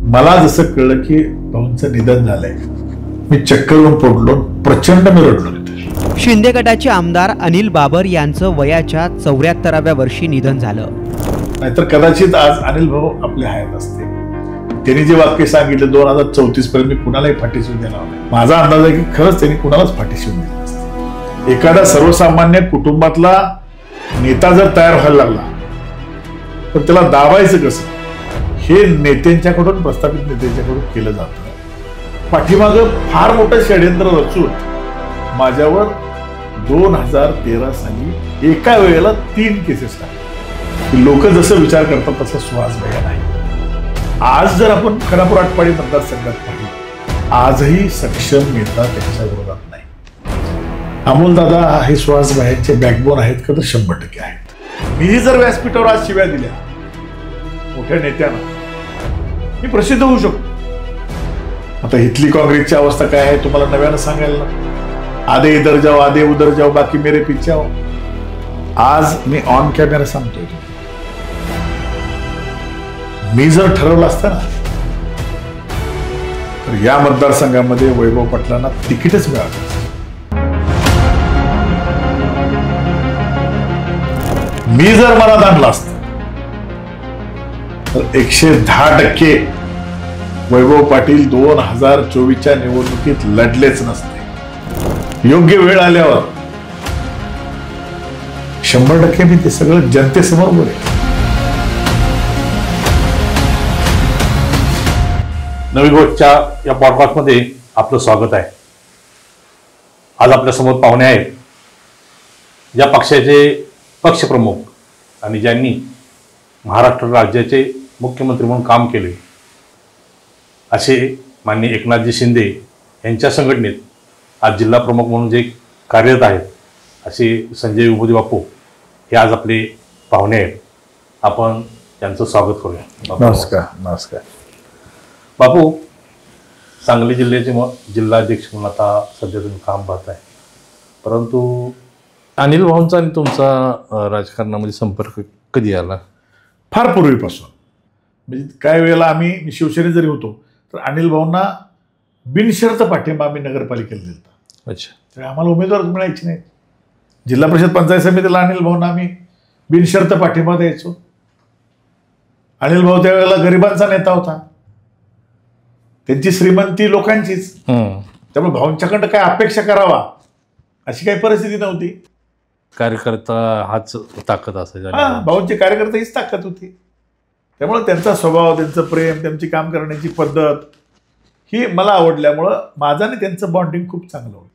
मला जसं कळलं की भाऊंचं निधन झालंय, मी चक्कर येऊन पडलो, प्रचंड मी रडलो तिथे. शिंदे गटाचे आमदार अनिल बाबर यांचं वयाच्या 74व्या वर्षी निधन झालं. नाहीतर कदाचित आज अनिल भाऊ आपले हयात असते. त्यांनी जे वाक्य सांगितलं 2034 पर्यंत मी कुणालाही फाटी शिवून देणार नाही, माझा अंदाज आहे की खरंच त्यांनी कुणालाच फाटी शिवून दिली नसते. एखादा सर्वसामान्य कुटुंबातला नेता जर तयार व्हायला लागला तर त्याला दाबायचं कसं हे नेत्यांच्याकडून, प्रस्थापित नेत्यांच्याकडून केलं जातं. पाठीमागं फार मोठं षड्यंत्र रचून माझ्यावर 2013 साली एका वेळेला 3 केसेस टाकले. लोक जसं विचार करतात तसं सुहास भैया नाही. आज जर आपण खानापूर आटपाडी मतदारसंघात पाहिलं, आजही सक्षम नेता त्यांच्या विरोधात नाही. अमोल दादा हे सुहास भैयांचे बॅकबोन आहेत का? तर 100% आहेत. मीही जर व्यासपीठावर आज शिव्या दिल्या मोठ्या नेत्यांना, मी प्रसिद्ध होऊ शकतो. आता इथली काँग्रेसची अवस्था काय आहे तुम्हाला नव्यानं सांगायला ना. आधे इधर जाओ, आधे उधर जाओ, बाकी मेरे पीछे आओ. आज मी ऑन कॅमेरा सांगतोय, मी जर ठरवलं असतं ना तर या मतदारसंघामध्ये वैभव पाटलांना तिकीटच मिळालं. मी जर मनात आणलं असतं तर 110% वैभव पाटील 2024च्या निवडणुकीत लढलेच नसते. योग्य वेळ आल्यावर 100% मी ते सगळं जनतेसमोर बोलेन. नवी गोष्टच्या या पॉडकास्टमध्ये आपलं स्वागत आहे. आज आपल्या समोर पाहुणे आहेत, ज्या पक्षाचे पक्षप्रमुख आणि ज्यांनी महाराष्ट्र राज्याचे मुख्यमंत्री म्हणून काम केले असे माननीय एकनाथजी शिंदे यांच्या संघटनेत आज जिल्हा प्रमुख म्हणून जे कार्यरत आहेत असे संजय विभूती बापू हे आज आपले पाहुणे आहेत. आपण त्यांचं स्वागत करूया. नमस्कार. नमस्कार बापू, सांगली जिल्ह्याचे जिल्हाध्यक्ष म्हणून आता सध्या तुम्ही काम पाहताय, परंतु अनिल भाऊंचा आणि तुमचा राजकारणामध्ये संपर्क कधी आला? फार पूर्वीपासून. म्हणजे काही वेळेला मी शिवसेनेत जरी होतो तर अनिल भाऊंना बिनशर्त पाठिंबा आम्ही नगरपालिकेला दिला. अच्छा. तर आम्हाला उमेदवार मिळायची नाही. जिल्हा परिषद पंचायत समितीला अनिल भाऊंना आम्ही बिनशर्त पाठिंबा द्यायचो. अनिल भाऊ त्यावेळेला गरिबांचा नेता होता, त्यांची श्रीमंती लोकांचीच. त्यामुळे भाऊंच्याकडं काय अपेक्षा करावा अशी काही परिस्थिती नव्हती. कार्यकर्ता हाच ताकद असायची. भाऊंचे कार्यकर्ता हीच ताकद होती. त्यामुळे त्यांचा स्वभाव, त्यांचं प्रेम, त्यांची काम करण्याची पद्धत ही मला आवडल्यामुळं माझं आणि त्यांचं बॉन्डिंग खूप चांगलं होतं.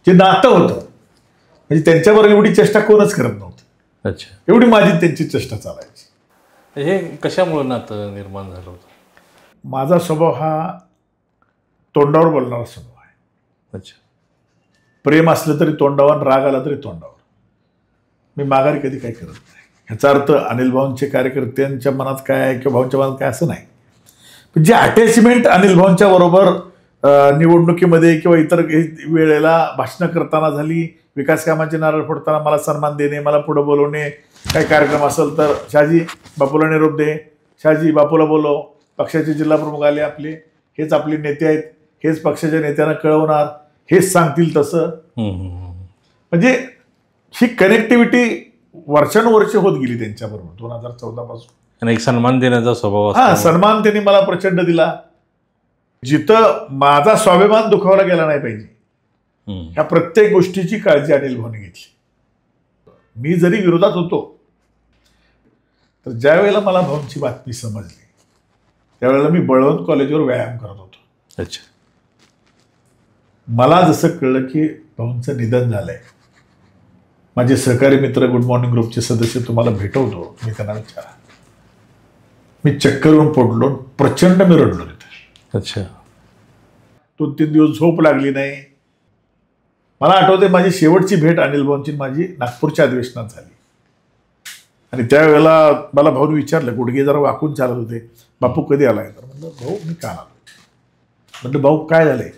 जे नातं होतं म्हणजे त्यांच्यावर एवढी चेष्टा कोणच करत नव्हतं. अच्छा. एवढी माझी त्यांची चेष्टा चालायची. हे कशामुळे नातं निर्माण झालं होतं? माझा स्वभाव हा तोंडावर बोलणारा स्वभाव आहे. अच्छा. प्रेम असलं तरी तोंडावर, राग आला तरी तोंडावर. मी माघारी कधी काही करत नाही. ह्याचा अर्थ अनिल भाऊंचे कार्यकर्त्यांच्या मनात काय आहे किंवा भाऊंच्या मनात काय असं नाही. पण जे अटॅचमेंट अनिल भाऊंच्या बरोबर निवडणुकीमध्ये किंवा इतर वेळेला भाषणं करताना झाली, विकास कामांचे नारळ फोडताना मला सन्मान देणे, मला पुढं बोलवणे, काही कार्यक्रम असेल तर शहाजी बापूला निरोप दे, शहाजी बापूला बोलव, पक्षाचे जिल्हा प्रमुख आले आपले, हेच आपले नेते आहेत, हेच पक्षाच्या नेत्यांना कळवणार, हेच सांगतील तसं. म्हणजे ही कनेक्टिव्हिटी वर्षानुवर्षे होत गेली त्यांच्याबरोबर 2014 पासून. एक सन्मान देण्याचा स्वभाव. सन्मान त्यांनी मला प्रचंड दिला. जिथं माझा स्वाभिमान दुखावला गेला नाही पाहिजे ह्या प्रत्येक गोष्टीची काळजी अनिल भाऊने घेतली. मी जरी विरोधात होतो तर ज्या वेळेला मला भाऊंची बातमी समजली त्यावेळेला मी बळवंत कॉलेजवर व्यायाम करत होतो. अच्छा. मला जसं कळलं की भाऊंचं निधन झालंय, माझे सहकारी मित्र गुड मॉर्निंग ग्रुपचे सदस्य तुम्हाला भेटवतो, मी त्यांना विचारा. मी चक्कर येऊन पडलो, प्रचंड मी रडलो तिथे. अच्छा. 2-3 दिवस झोप लागली नाही. मला आठवते माझी शेवटची भेट अनिल भाऊंची माझी नागपूरच्या अधिवेशनात झाली. आणि त्यावेळेला मला भाऊने विचारलं, गुडघे जरा वाकून चालत होते, बापू कधी आलाय? तर म्हटलं भाऊ मी काल आलो. म्हटलं भाऊ काय झालंय?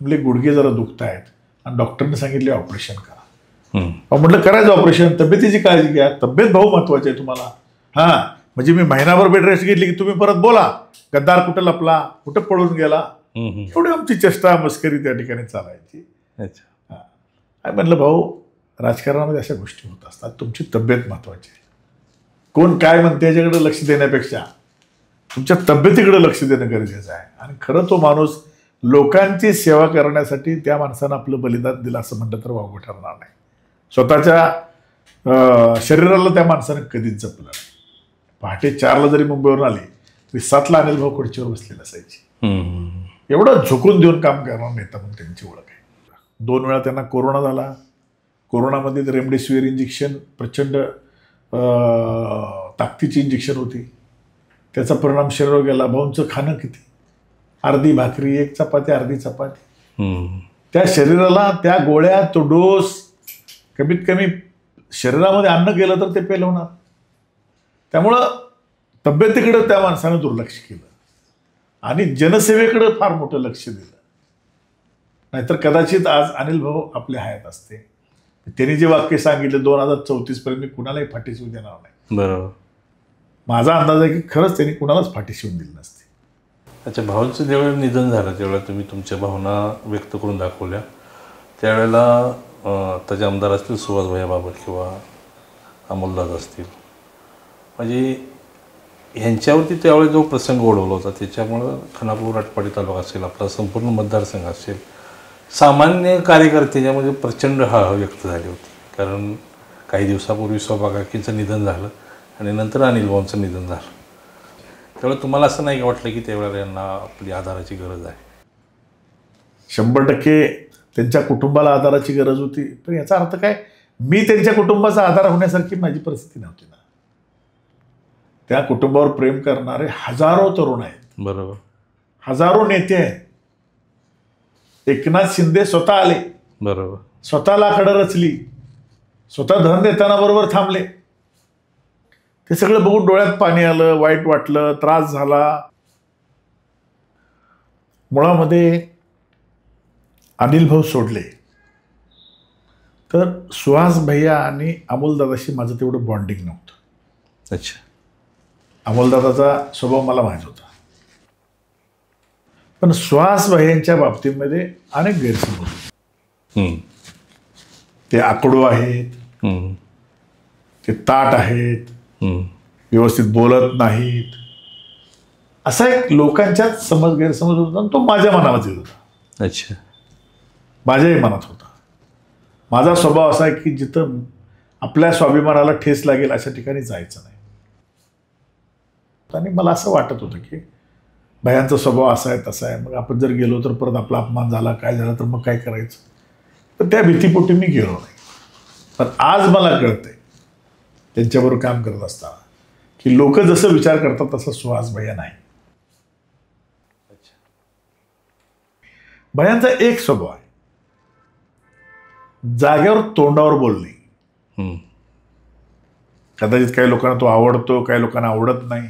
म्हणजे गुडघे जरा दुखत आहेत आणि डॉक्टरने सांगितले ऑपरेशन करा. म्हटलं करायचं ऑपरेशन, तब्येतीची काळजी घ्या, तब्येत भाऊ महत्वाची आहे तुम्हाला. हां म्हणजे मी महिनाभर बेड रेस्ट घेतली की तुम्ही परत बोला, गद्दार कुठं लपला, कुठं पळून गेला. एवढी आमची चेष्टा मस्करी त्या ठिकाणी चालायची. अच्छा. आणि म्हणलं भाऊ, राजकारणामध्ये अशा गोष्टी होत असतात, तुमची तब्येत महत्वाची आहे. कोण काय म्हणते याच्याकडे लक्ष देण्यापेक्षा तुमच्या तब्येतीकडे लक्ष देणं गरजेचं आहे. आणि खरं तो माणूस लोकांची सेवा करण्यासाठी त्या माणसानं आपलं बलिदान दिलं असं म्हटलं तर वावगं ठरणार नाही. स्वतःच्या शरीराला त्या माणसानं कधीच जपलं नाही. पहाटे 4ला जरी मुंबईवरून आली तरी 7ला अनिल भाऊ खुर्चीवर बसलेले असायचे. एवढं झुकून देऊन काम करणार नेता म्हणून त्यांची ओळख आहे. 2 वेळा त्यांना कोरोना झाला. कोरोनामध्ये रेमडेसिवीर इंजेक्शन, प्रचंड ताकदीची इंजेक्शन होती, त्याचा परिणाम शरीरावर गेला. भाऊंचं खाणं किती, अर्धी भाकरी, 1 चपाती, अर्धी चपाती. त्या शरीराला त्या गोळ्या, तो डोस, कमीत कमी शरीरामध्ये अन्न गेलं तर ते पेलवणार. त्यामुळं तब्येतीकडे त्या माणसानं दुर्लक्ष केलं आणि जनसेवेकडे फार मोठं लक्ष दिलं. नाहीतर कदाचित आज अनिल भाऊ आपल्या हयात असते. त्यांनी जे वाक्य सांगितले 2034 पर्यंत मी कुणालाही फाटी शिवू देणार नाही. बरोबर. माझा अंदाज आहे की खरंच त्यांनी कुणालाच फाटी शिवून दिली नसते. अच्छा, भाऊंचं ज्यावेळेला निधन झालं त्यावेळेला तुम्ही तुमच्या भावना व्यक्त करून दाखवल्या. त्यावेळेला त्याचे आमदार असतील सुहास भैया बाबर किंवा अमोलदादा असतील, म्हणजे ह्यांच्यावरती त्यावेळेला जो प्रसंग ओढवला होता त्याच्यामुळं खानापूर आटपाडी तालुका असेल, आपला संपूर्ण मतदारसंघ असेल, सामान्य कार्यकर्ते त्यामध्ये प्रचंड हळहळ व्यक्त झाली होती. कारण काही दिवसापूर्वी सौभाग्य काकींचं निधन झालं आणि नंतर अनिल भाऊंचं निधन झालं. त्यावेळेला तुम्हाला असं नाही वाटलं की त्यावेळेला यांना आपली आधाराची गरज आहे? 100% त्यांच्या कुटुंबाला आधाराची गरज होती. पण याचा अर्थ काय, मी त्यांच्या कुटुंबाचा आधार होण्यासारखी माझी परिस्थिती नव्हती ना. त्या कुटुंबावर प्रेम करणारे हजारो तरुण आहेत. बरोबर. हजारो नेते आहेत. एकनाथ शिंदे स्वतः आले, बरोबर, स्वतः लाकडं रचली, स्वतः धन देताना बरोबर थांबले. ते सगळं बघून डोळ्यात पाणी आलं, वाईट वाटलं, त्रास झाला. मुळामध्ये अनिल भाऊ सोडले तर सुहास भैया आणि अमोलदादाशी माझं तेवढं बॉन्डिंग नव्हतं. अच्छा. अमोलदादाचा स्वभाव मला माहीत होता, पण सुहास भैयांच्या बाबतीमध्ये अनेक गैरसमज होते. ते आकडू आहेत, ते ताट आहेत, व्यवस्थित बोलत नाहीत, असा एक लोकांच्यात गैरसमज होता आणि तो माझ्या मनामध्ये येत होता. अच्छा. माझ्याही मनात होता. माझा स्वभाव असा आहे की जिथं आपल्या स्वाभिमानाला ठेस लागेल अशा ठिकाणी जायचं नाही. आणि मला असं वाटत होतं की भयांचा स्वभाव असा आहे तसा आहे, मग आपण जर गेलो तर परत आपला अपमान झाला, काय झाला तर मग काय करायचं. तर त्या भीतीपोटी मी गेलो नाही. पण आज मला कळतंय त्यांच्याबरोबर काम करत असताना की लोक जसं विचार करतात तसं सुहास भैया नाही. भयांचा एक स्वभाव आहे, जागेवर तोंडावर बोलणे. कदाचित काही लोकांना तो आवडतो, काही लोकांना आवडत नाही,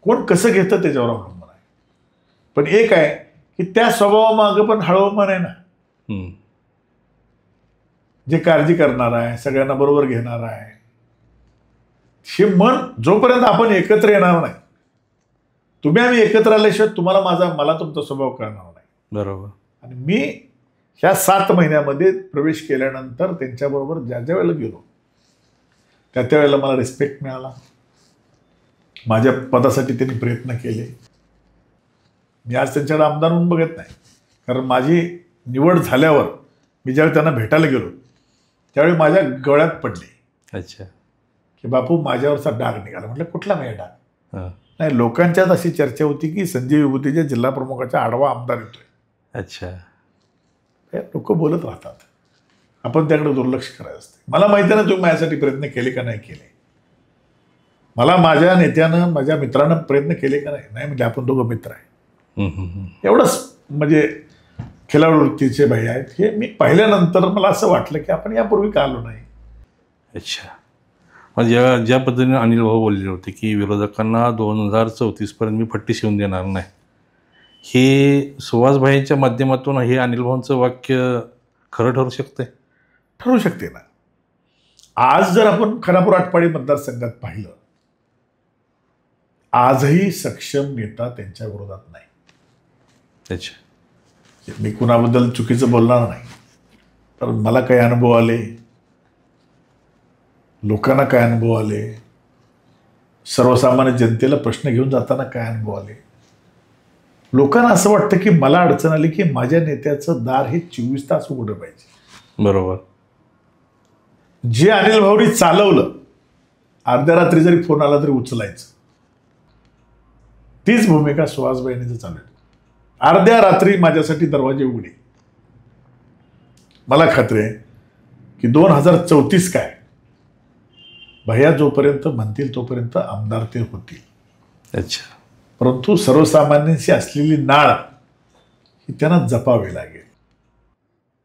कोण कसं घेतं त्याच्यावर अवलंबून आहे. पण एक आहे की त्या स्वभावामागं पण हळवं मन आहे ना, जे काळजी करणार आहे, सगळ्यांना बरोबर घेणार आहे. हे मन जोपर्यंत आपण एकत्र येणार नाही, तुम्ही आम्ही एकत्र आल्याशिवाय तुम्हाला मला तुमचा स्वभाव कळणार नाही. बरोबर. आणि मी ह्या 7 महिन्यामध्ये प्रवेश केल्यानंतर त्यांच्याबरोबर ज्या ज्या वेळेला गेलो त्या वेळेला मला रिस्पेक्ट मिळाला. माझ्या पदासाठी त्यांनी प्रयत्न केले. मी आज त्यांच्याकडे आमदार म्हणून बघत नाही, कारण माझी निवड झाल्यावर मी ज्यावेळी त्यांना भेटायला गेलो त्यावेळी माझ्या गळ्यात पडले. अच्छा. की बापू माझ्यावरचा डाग निघाला. म्हटलं कुठला माझ्या डाग नाही. लोकांच्यात अशी चर्चा होती की संजय विभूतीच्या जिल्हा प्रमुखाचा आडवा आमदार येतोय. अच्छा. लोक बोलत राहतात, आपण त्याकडे दुर्लक्ष करायचं असते. मला माहिती ना तुम्ही माझ्यासाठी प्रयत्न केले का नाही केले. मला माझ्या नेत्यानं, माझ्या मित्रानं प्रयत्न केले का नाही म्हणजे आपण दोघं मित्र आहे. एवढंच म्हणजे खिलाडू वृत्तीचे भाई आहेत. हे मी पाहिल्यानंतर मला असं वाटलं की आपण यापूर्वी का आलो नाही. अच्छा. म्हणजे ज्या पद्धतीने अनिल भाऊ बोलले होते की विरोधकांना 2034 पर्यंत मी फट्टी शिवून देणार नाही, हे सुहास भाईंच्या माध्यमातून हे अनिल भाऊंचं वाक्य खरं ठरू शकते? ठरू शकते ना. आज जर आपण खानापूर आटपाडी मतदारसंघात पाहिलं आजही सक्षम नेता त्यांच्या विरोधात नाही. अच्छा. मी कुणाबद्दल चुकीचं बोलणार नाही, पण मला काय अनुभव आले, लोकांना काय अनुभव आले, सर्वसामान्य जनतेला प्रश्न घेऊन जाताना काय अनुभव आले. लोकांना असं वाटतं की मला अडचण आली की माझ्या नेत्याचं दार हे 24 तास उघडं पाहिजे. बरोबर. जे अनिल भाऊनी चालवलं, अर्ध्या रात्री जरी फोन आला तरी उचलायचं, तीच भूमिका सुहासबाईंनी चालवली. अर्ध्या रात्री माझ्यासाठी दरवाजे उघडे. मला खात्री आहे की 2034 काय, भैया जोपर्यंत म्हणतील तोपर्यंत आमदार ते होतील. अच्छा. परंतु सर्वसामान्यांशी असलेली नाळ ही त्यांना जपावी लागेल.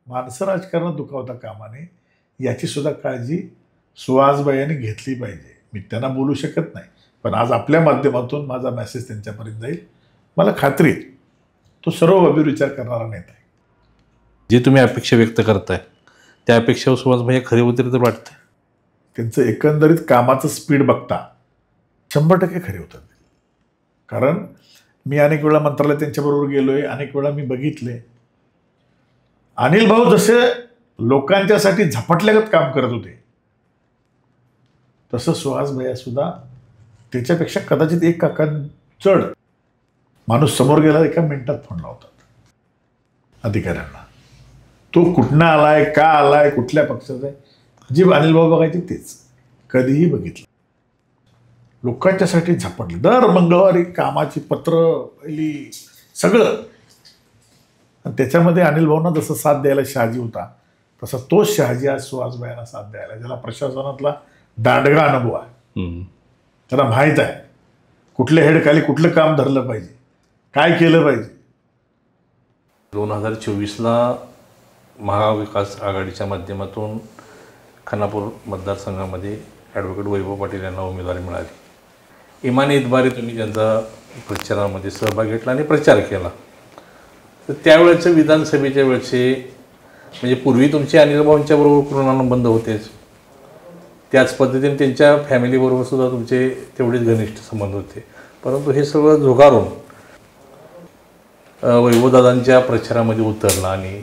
माणसं राजकारणात दुखावता कामा नये याची सुद्धा काळजी सुहासबाईंनी घेतली पाहिजे. मी त्यांना बोलू शकत नाही, पण आज आपल्या माध्यमातून माझा मेसेज त्यांच्यापर्यंत जाईल. मला खात्री आहे तो सर्व बाबीवर विचार करणारा नेता आहे. जे तुम्ही अपेक्षा व्यक्त करताय त्या अपेक्षावर सुहासभाई खरे होतील तर वाटतं? त्यांचं एकंदरीत कामाचं स्पीड बघता 100% खरे होतात. कारण मी अनेक वेळा मंत्रालयात त्यांच्याबरोबर गेलोय, अनेक वेळा मी बघितले. अनिल भाऊ जसे लोकांच्यासाठी झपटल्यागत काम करत होते, तसं सुहासभाई सुद्धा त्याच्यापेक्षा कदाचित एक काकां चढ. माणूस समोर गेला एका मिनिटात फोन लावतात अधिकाऱ्यांना. तो कुठनं आलाय, का आलाय, कुठल्या पक्षाचा आहे, जी अनिल भाऊ बघायची तेच कधीही बघितलं. लोकांच्यासाठी झपटले. दर मंगळवारी कामाची पत्र पहिली सगळं. आणि त्याच्यामध्ये अनिल भाऊंना जसं साथ द्यायला शहाजी होता, तसा तोच शहाजी आज सुहासबाईंना साथ द्यायला, ज्याला प्रशासनातला दांडगा अनुभव आहे. त्याला माहीत आहे कुठल्या हेडखाली कुठलं काम धरलं पाहिजे, काय केलं पाहिजे. 2024ला महाविकास आघाडीच्या माध्यमातून खानापूर मतदारसंघामध्ये ॲडव्होकेट वैभव पाटील यांना उमेदवारी मिळाली. इमानी इतबारी तुम्ही त्यांचा प्रचारामध्ये सहभाग घेतला आणि प्रचार केला. तर त्यावेळेचे विधानसभेच्या वेळचे म्हणजे पूर्वी तुमचे अनिल भाऊंच्या बरोबर पूर्णानुबंध होतेच, त्याच पद्धतीने त्यांच्या फॅमिलीबरोबर सुद्धा तुमचे तेवढेच घनिष्ठ संबंध होते. परंतु हे सगळं झुगारून वैभवदादांच्या प्रचारामध्ये उतरला आणि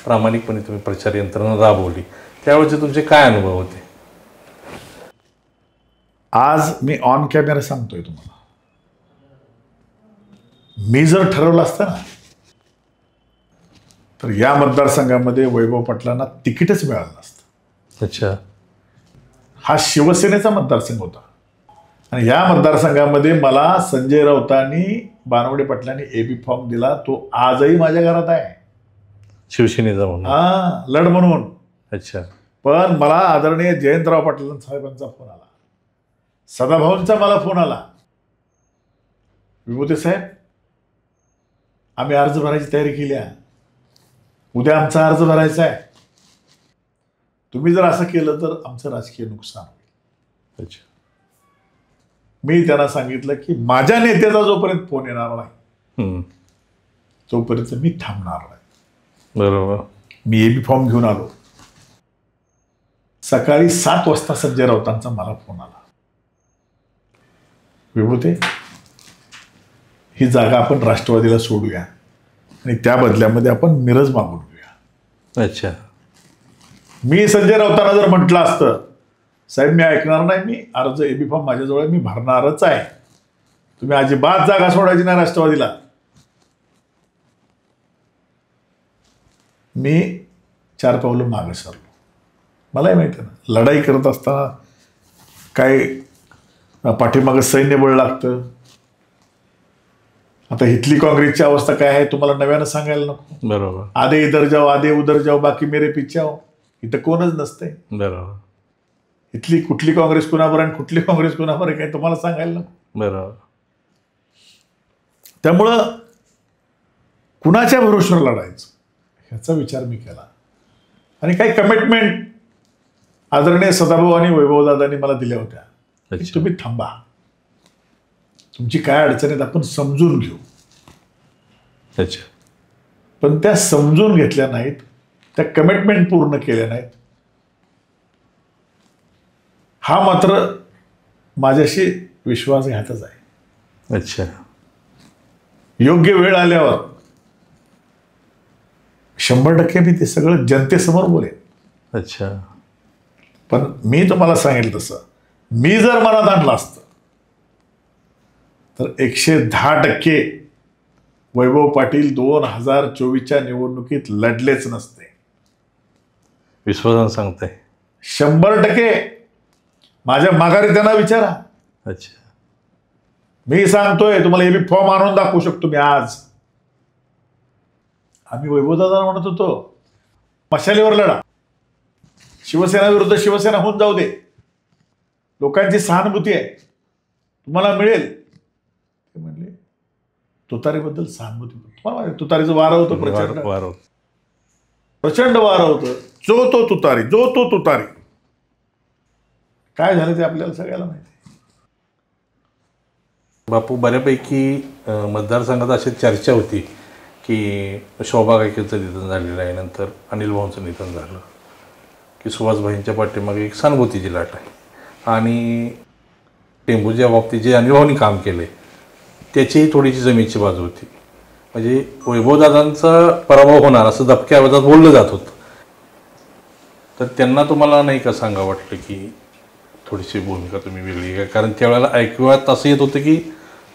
प्रामाणिकपणे तुम्ही प्रचार यंत्रणा राबवली. त्यावेळेचे तुमचे काय अनुभव होते? आज मी ऑन कॅमेरा सांगतोय तुम्हाला, मी जर ठरवलं असतं ना तर या मतदारसंघामध्ये वैभव पाटलांना तिकीटच मिळालं नसतं. अच्छा. हा शिवसेनेचा मतदारसंघ होता आणि या मतदारसंघामध्ये मला संजय राऊतांनी बानवडे पाटलांनी एबी फॉर्म दिला. तो आजही माझ्या घरात आहे, शिवसेनेचा म्हणून. हा, लढ म्हणून. अच्छा. पण मला आदरणीय जयंतराव पाटील साहेबांचा फोन आला, सदाभाऊंचा मला फोन आला, विभूते साहेब आम्ही अर्ज भरायची तयारी केली आहे, उद्या आमचा अर्ज भरायचा आहे, तुम्ही जर असं केलं तर आमचं राजकीय नुकसान होईल. अच्छा. मी त्यांना सांगितलं की माझ्या नेत्याचा जोपर्यंत फोन येणार नाही तोपर्यंत मी थांबणार नाही. बरोबर. मी एबी फॉर्म घेऊन आलो. सकाळी 7 वाजता संजय राऊतांचा मला फोन आला, विभूते ही जागा आपण राष्ट्रवादीला सोडूया आणि त्या बदल्यामध्ये आपण मिरज मागून घेऊया. अच्छा. मी संजय राऊतांना जर म्हटलं असतं साहेब मी ऐकणार नाही, मी अर्ज एबी फॉर्म माझ्याजवळ मी भरणारच आहे, तुम्ही अजिबात जागा सोडायची नाही राष्ट्रवादीला, मी 4 पावलं मागे सरलो. मलाही माहिती आहे ना, लढाई करत असताना काय पाठीमागं सैन्यबळ लागतं. आता इथली काँग्रेसची अवस्था काय आहे तुम्हाला नव्यानं सांगायला नको. बरोबर. आधे इधर जाओ आधे उधर जाओ बाकी मेरे पीछे आओ. इथं कोणच नसते. बरोबर. इथली कुठली काँग्रेस कुणावर आणि कुठली काँग्रेस कुणावर आहे काय तुम्हाला सांगायला नको. बरोबर. त्यामुळं कुणाच्या भरोश्यावर लढायचं ह्याचा विचार मी केला आणि काही कमिटमेंट आदरणीय सदाभाऊ आणि वैभवदादांनी मला दिल्या होत्या. तुम्ही थांबा, तुमची काय अडचणीत आपण समजून घेऊ. अच्छा. पण त्या समजून घेतल्या नाहीत, त्या कमिटमेंट पूर्ण केल्या नाहीत. हा मात्र माझ्याशी विश्वासघातच आहे. अच्छा. योग्य वेळ आल्यावर 100% मी ते सगळं जनतेसमोर बोलेन. अच्छा. पण मी तुम्हाला सांगेल तसं मी जर मनात आणलं असतं तर 110% वैभव पाटील 2024च्या निवडणुकीत लढलेच नसते. विश्वासान सांगताय. 100%. माझ्या माघारी त्यांना विचारा. अच्छा. मी सांगतोय तुम्हाला हे मी फॉर्म आणून दाखवू शकतो मी आज. आम्ही वैभवदादा म्हणत होतो मशालीवर लढा, शिवसेना विरुद्ध शिवसेना होऊन जाऊ दे, लोकांची सहानुभूती आहे तुम्हाला मिळेल. ते म्हणले तुतारीबद्दल सहानुभूती. तुम्हाला माहिती तुतारीचं वारं होतं प्रचंड. प्रचंड वारं होतं. जो तो तुतारी. काय झालं ते आपल्याला सगळ्याला माहिती. बापू, बऱ्यापैकी मतदारसंघात अशी चर्चा होती की शोभा गायकवाडचं निधन झालेलं आहे, नंतर अनिल भाऊंचं निधन झालं, की सुहासभाईंच्या पाठीमागे एक सहानुभूतीची लाट आहे. आणि टेंभूच्या बाबतीत जे अनिल भाऊंनी काम केले त्याचीही थोडीशी जमीनची बाजू होती. म्हणजे वैभवदादांचा पराभव होणार असं दबक्या आवाजात बोललं जात होतं. तर त्यांना तुम्हाला नाही का सांगा वाटलं की थोडीशी भूमिका तुम्ही वेगळी घ्या? कारण त्यावेळेला ऐकूयात असं येत होतं की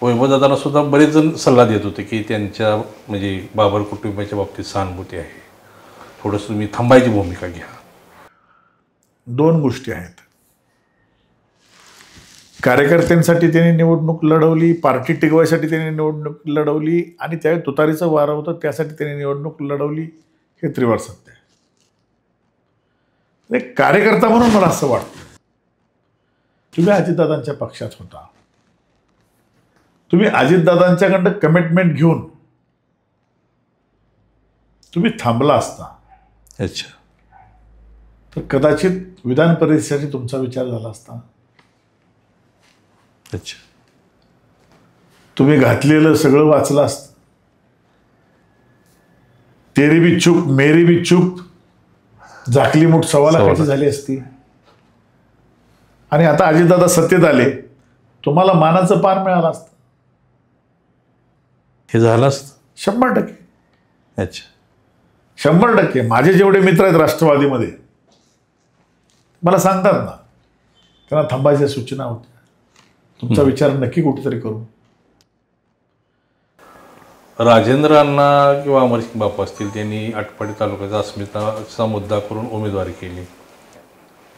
वैभवदादांना सुद्धा बरेच जण सल्ला देत होते की त्यांच्या म्हणजे बाबर कुटुंबाच्या बाबतीत सहानुभूती आहे, थोडंसं तुम्ही थांबायची भूमिका घ्या. 2 गोष्टी आहेत. कार्यकर्त्यांसाठी त्यांनी निवडणूक लढवली, पार्टी टिकवायसाठी त्यांनी निवडणूक लढवली, आणि त्यावेळी तुतारीचं वारं होतं त्यासाठी त्यांनी निवडणूक लढवली. हे त्रिवार सत्य आहे. एक कार्यकर्ता म्हणून मला असं वाटतं तुम्ही अजितदादांच्या पक्षात होता, तुम्ही अजितदादांच्याकडं कमिटमेंट घेऊन तुम्ही थांबला असता. अच्छा. तर कदाचित विधान परिषदेसाठी तुमचा विचार झाला असता. अच्छा. तुम्ही घातलेलं सगळं वाचलं असतं. तेरी भी चूप मेरी भी चूप, झाकली मूठ 1.25 लाखाची झाली असती. आणि आता अजितदादा सत्तेत आले, तुम्हाला मानाचं पान मिळालं असतं. हे झालं असतं 100%. अच्छा. 100%. माझे जेवढे मित्र आहेत राष्ट्रवादीमध्ये मला सांगतात ना, त्यांना थांबायच्या सूचना होत्या, तुमचा विचार नक्की कुठेतरी करू. राजेंद्र अण्णा किंवा अमरसिंग बापू असतील, त्यांनी आटपाडी तालुक्याचा अस्मिताचा मुद्दा करून उमेदवारी केली.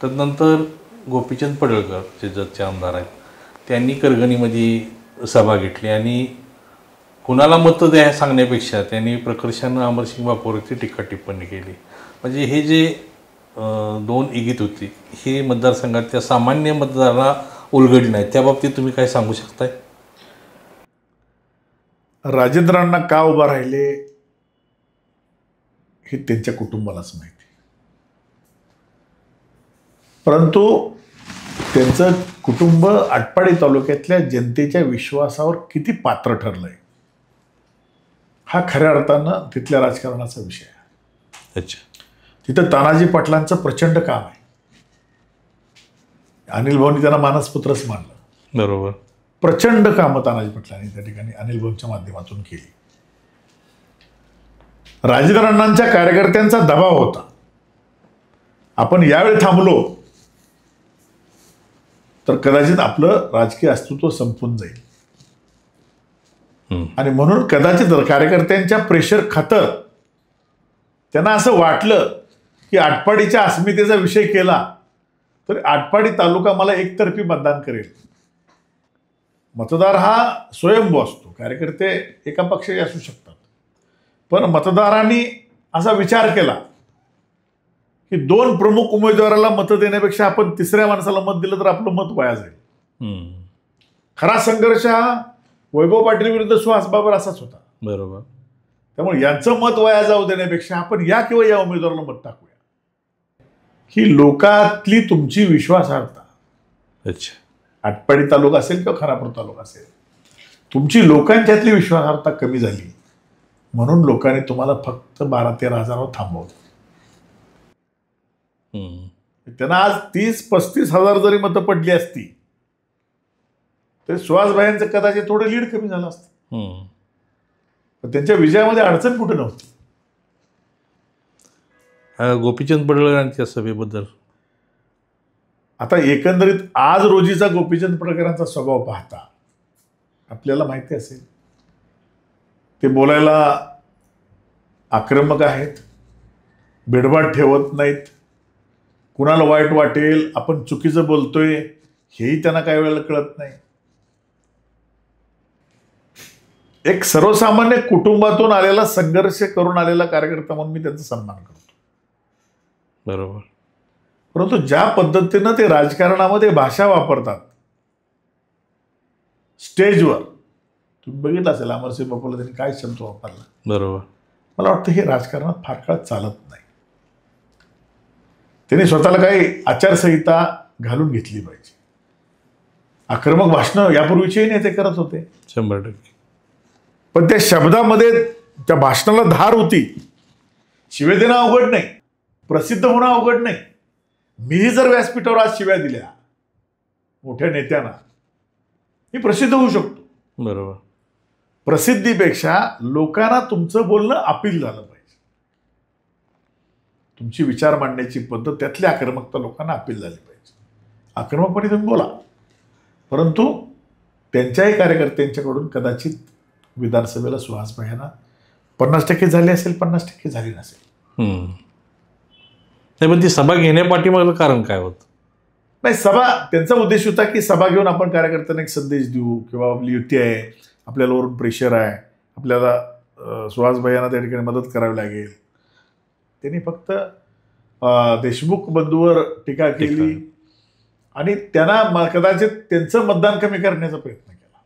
तदनंतर गोपीचंद पडळकर जे जतचे आमदार आहेत त्यांनी करगणीमध्ये सभा घेतली आणि कुणाला मतं द्या सांगण्यापेक्षा त्यांनी प्रकर्षानं अमरसिंग बापूवरती टीका टिप्पणी केली. म्हणजे हे जे 2 इगित होती हे मतदारसंघातल्या सामान्य मतदारांना उलगडली नाही. त्या बाबतीत तुम्ही काय सांगू शकताय? राजेंद्रांना का उभा राहिले हे त्यांच्या कुटुंबालाच माहिती. परंतु त्यांचं कुटुंब आटपाडी तालुक्यातल्या जनतेच्या विश्वासावर किती पात्र ठरलंय हा खऱ्या अर्थानं तिथल्या राजकारणाचा विषय आहे. अच्छा. तिथं तानाजी पाटलांचं प्रचंड काम आहे. अनिल भाऊंनी त्यांना मानसपुत्रच मानलं. बरोबर. प्रचंड कामं तानाजी पाटलांनी त्या ठिकाणी अनिल भाऊंच्या माध्यमातून केली. राजेंद्र अण्णांच्या कार्यकर्त्यांचा दबाव होता, आपण यावेळी थांबलो तर कदाचित आपलं राजकीय अस्तित्व संपून जाईल. आणि म्हणून कदाचित कार्यकर्त्यांच्या प्रेशर खातर त्यांना असं वाटलं की आटपाडीच्या अस्मितेचा विषय केला तर आटपाडी तालुका मला एकतर्फी मतदान करेल. मतदार हा स्वयंभू असतो, कार्यकर्ते एका पक्षाचे असू शकतात, पण मतदारांनी असा विचार केला की 2 प्रमुख उमेदवाराला मतं देण्यापेक्षा आपण 3ऱ्या माणसाला मत दिलं तर आपलं मत वाया जाईल. खरा संघर्ष हा वैभव पाटील विरुद्ध सुहास बाबर असाच होता. बरोबर. त्यामुळे यांचं मत वाया जाऊ देण्यापेक्षा आपण या किंवा या उमेदवाराला मत टाकूया. ही लोकातली तुमची विश्वासार्हता, अच्छा, आटपाडी तालुका असेल किंवा खानापूर तालुका असेल, तुमची लोकांच्यातली विश्वासार्हता कमी झाली म्हणून लोकांनी तुम्हाला फक्त 12-13 हजारावर थांबवलं. त्यांना आज 30-35 हजार जरी मतं पडली असती तर सुहासभाईंचं कदाचित थोडं लीड कमी झालं असतं. हम्म. पण त्यांच्या विजयामध्ये अडचण कुठे नव्हती. गोपीचंद पडळकरांच्या सभेबद्दल आता एकंदरीत आज रोजीचा गोपीचंद पडळकरांचा स्वभाव पाहता आपल्याला माहिती असेल, ते बोलायला आक्रमक आहेत, बिडबाड ठेवत नाहीत, कुणाला वाईट वाटेल आपण चुकीचं बोलतोय हेही त्यांना काही वेळेला कळत नाही. एक सर्वसामान्य कुटुंबातून आलेला, संघर्ष करून आलेला कार्यकर्ता म्हणून मी त्यांचा सन्मान करतो. बरोबर. परंतु ज्या पद्धतीनं ते राजकारणामध्ये भाषा वापरतात स्टेजवर, तुम्ही बघितलं असेल अमरसिंह बापूला त्यांनी काय शब्द वापरला. बरोबर. मला वाटतं हे राजकारणात फार काळ चालत नाही. त्यांनी स्वतःला काही आचारसंहिता घालून घेतली पाहिजे. आक्रमक भाषणं यापूर्वीचेही नेते करत होते 100%. पण त्या शब्दामध्ये, त्या भाषणाला धार होती. शिव्या देणं अवघड नाही, प्रसिद्ध होणं अवघड नाही. मीही जर व्यासपीठावर आज शिव्या दिल्या मोठ्या नेत्यांना, मी प्रसिद्ध होऊ शकतो. बरोबर. प्रसिद्धीपेक्षा लोकांना तुमचं बोलणं अपील झालं पाहिजे. तुमची विचार मांडण्याची पद्धत, त्यातली आक्रमकता लोकांना अपील झाली पाहिजे. आक्रमकपणे तुम्ही बोला, परंतु त्यांच्याही कार्यकर्त्यांच्याकडून कदाचित विधानसभेला सुहासभाईंना 50% झाली असेल, 50% झाली नसेल. नाही, पण ती सभा घेण्यापाठीमागलं कारण काय होतं? नाही, सभा, त्यांचा उद्देश होता की सभा घेऊन आपण कार्यकर्त्यांना एक संदेश देऊ किंवा आपली युती आहे, आपल्याला वरून प्रेशर आहे, आपल्याला सुहासभाईंना त्या ठिकाणी मदत करावी लागेल. त्यांनी फक्त देशमुख बंधूवर टीका केली आणि त्यांना कदाचित त्यांचं मतदान कमी करण्याचा प्रयत्न केला.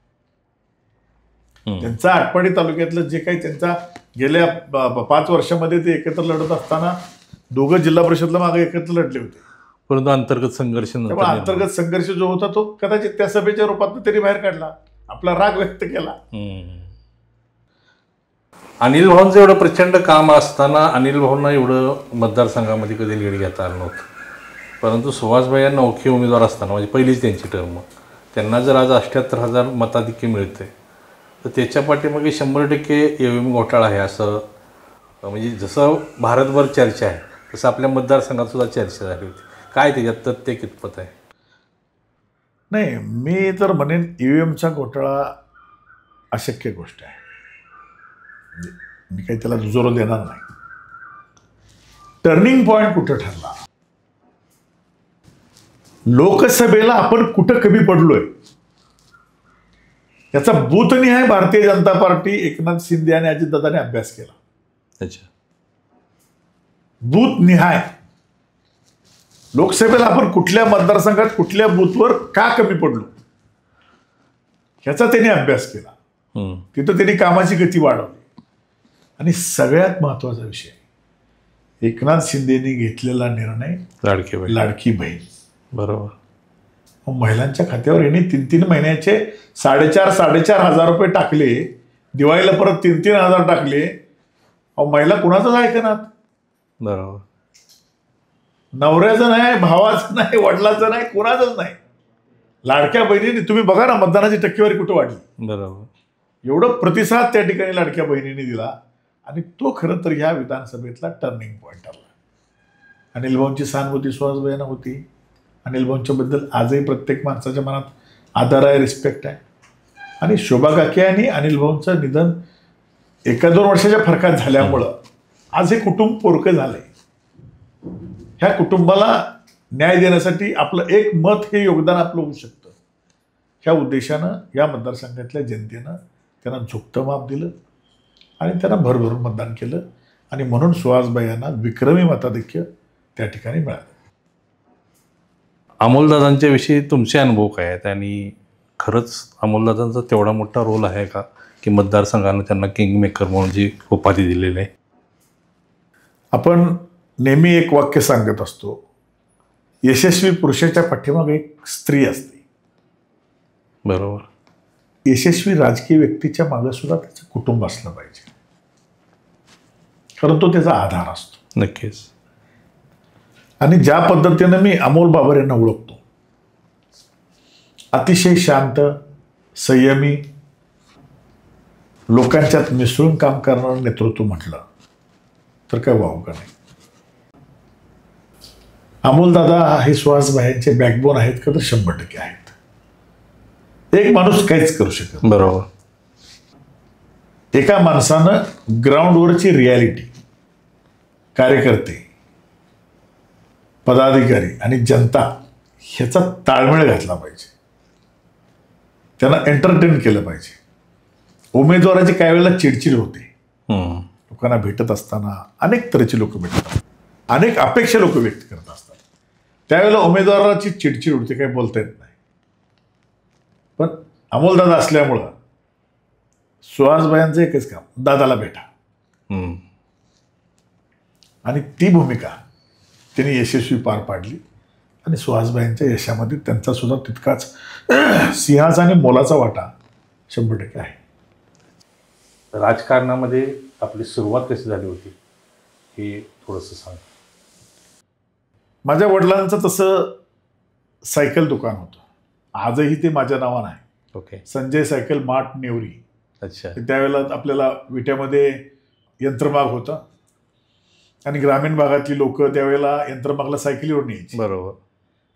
त्यांचा आटपाडी तालुक्यातलं जे काही त्यांचा गेल्या 5 वर्षामध्ये ते एकत्र लढत असताना दोघं जिल्हा परिषदला मागे एकत्र लढले होते, परंतु अंतर्गत संघर्ष अंतर्गत संघर्ष जो होता तो कदाचित त्या सभेच्या रूपात त्यांनी बाहेर काढला, आपला राग व्यक्त केला. अनिल भाऊंचं एवढं प्रचंड काम असताना अनिल भाऊंना एवढं मतदारसंघामध्ये कधी लीड घेता आलं नव्हतं. परंतु सुहासभाईंना नौखे उमेदवार असताना, म्हणजे पहिलीच त्यांची टर्म, त्यांना जर आज 78,000 मताधिक्य मिळते तर त्याच्या पाठीमागे 100% EVM घोटाळा आहे असं, म्हणजे जसं भारतभर चर्चा आहे तसं आपल्या मतदारसंघात सुद्धा चर्चा झाली होती. काय त्याच्यात तथ्य कितपत आहे? नाही, मी तर म्हणेन EVMचा घोटाळा अशक्य गोष्ट आहे. मी काही त्याला दुजोरा देणार नाही. टर्निंग पॉइंट कुठं ठरला, लोकसभेला आपण कुठं कमी पडलोय याचा बूथनिहाय भारतीय जनता पार्टी, एकनाथ शिंदे आणि अजितदादांनी अभ्यास केला. अच्छा. बूथ निहाय लोकसभेला आपण कुठल्या मतदारसंघात कुठल्या बूथवर का कमी पडलो ह्याचा त्यांनी अभ्यास केला. तिथं त्यांनी कामाची गती वाढवली. आणि सगळ्यात महत्वाचा विषय, एकनाथ शिंदेनी घेतलेला निर्णय लाडकी बहीण. बरोबर. महिलांच्या खात्यावर यांनी 3-3 महिन्याचे 4,500 रुपये टाकले. दिवाळीला परत 3,000 टाकले. महिला कुणाचंच ऐकणार. बरोबर. नवऱ्याचं नाही, भावाचं नाही, वडिलाचं नाही, कुणाचंच नाही. लाडक्या बहिणीने, तुम्ही बघा ना मतदानाची टक्केवारी कुठं वाढली. बरोबर. एवढं प्रतिसाद त्या ठिकाणी लाडक्या बहिणीने दिला आणि तो खरं तर ह्या विधानसभेतला टर्निंग पॉईंट ठरला. अनिल भाऊंची सहानुभूती सुहासभाईंना होती. अनिल भाऊंच्याबद्दल आजही प्रत्येक माणसाच्या मनात आदर आहे, रिस्पेक्ट आहे. आणि शोभा काके आणि अनिल भाऊंचं निधन 1-2 वर्षाच्या फरकात झाल्यामुळं आज हे कुटुंब पोरकं झालंय. ह्या कुटुंबाला न्याय देण्यासाठी आपलं एक मत, हे योगदान आपलं होऊ शकतं. ह्या उद्देशानं या मतदारसंघातल्या जनतेनं त्यांना झुकतं माप दिलं आणि त्यांना भरभरून मतदान केलं आणि म्हणून सुहासभाईंना विक्रमी मताधिक्य त्या ठिकाणी मिळालं. अमोलदादांच्या विषयी तुमचे अनुभव काय आहेत आणि खरंच अमोलदादांचा तेवढा मोठा रोल आहे का की मतदारसंघानं त्यांना किंग मेकर म्हणून जी उपाधी दिलेली आहे? आपण नेहमी एक वाक्य सांगत असतो, यशस्वी पुरुषाच्या पाठीमागे एक स्त्री असते. बरोबर. यशस्वी राजकीय व्यक्तीच्या मागे सुद्धा त्याचं कुटुंब असलं पाहिजे, कारण तो त्याचा आधार असतो. नक्कीच. आणि ज्या पद्धतीनं मी अमोल बाबर यांना ओळखतो, अतिशय शांत, संयमी, लोकांच्यात मिसळून काम करणारं नेतृत्व म्हटलं तर काय वाव का नाही. अमोलदादा हे सुहासभाईंचे बॅकबोन आहेत का, तर 100% आहेत. एक माणूस काहीच करू शकत. बरोबर. एका माणसानं ग्राउंडवरची रियालिटी, कार्यकर्ते, पदाधिकारी आणि जनता ह्याचा ताळमेळ घातला पाहिजे. त्यांना एंटरटेन केलं पाहिजे. उमेदवाराची काही वेळेला चिडचिड होते. लोकांना भेटत असताना अनेक तऱ्हेचे लोक भेटतात, अनेक अपेक्षा लोक व्यक्त करत असतात. त्यावेळेला उमेदवाराची चिडचिड होते, काही बोलता येत नाही. पण अमोलदादा असल्यामुळं सुहासभाईंचं एकच काम, दादाला भेटा. आणि ती भूमिका त्यांनी यशस्वी पार पाडली. आणि सुहासभाईंच्या यशामध्ये त्यांचा सुद्धा तितकाच सिंहाचा आणि मोलाचा वाटा 100% आहे. राजकारणामध्ये आपली सुरुवात कशी झाली होती हे थोडंसं सांग. माझ्या वडिलांचं तसं सायकल दुकान होतं. आजही ते माझ्या नावानं आहे. ओके. संजय सायकल मार्ट नेवरी. अच्छा. त्यावेळेला आपल्याला विट्यामध्ये यंत्रमाग होता आणि ग्रामीण भागातली लोक त्यावेळेला यंत्रमागला सायकलीवर यायची. बरोबर.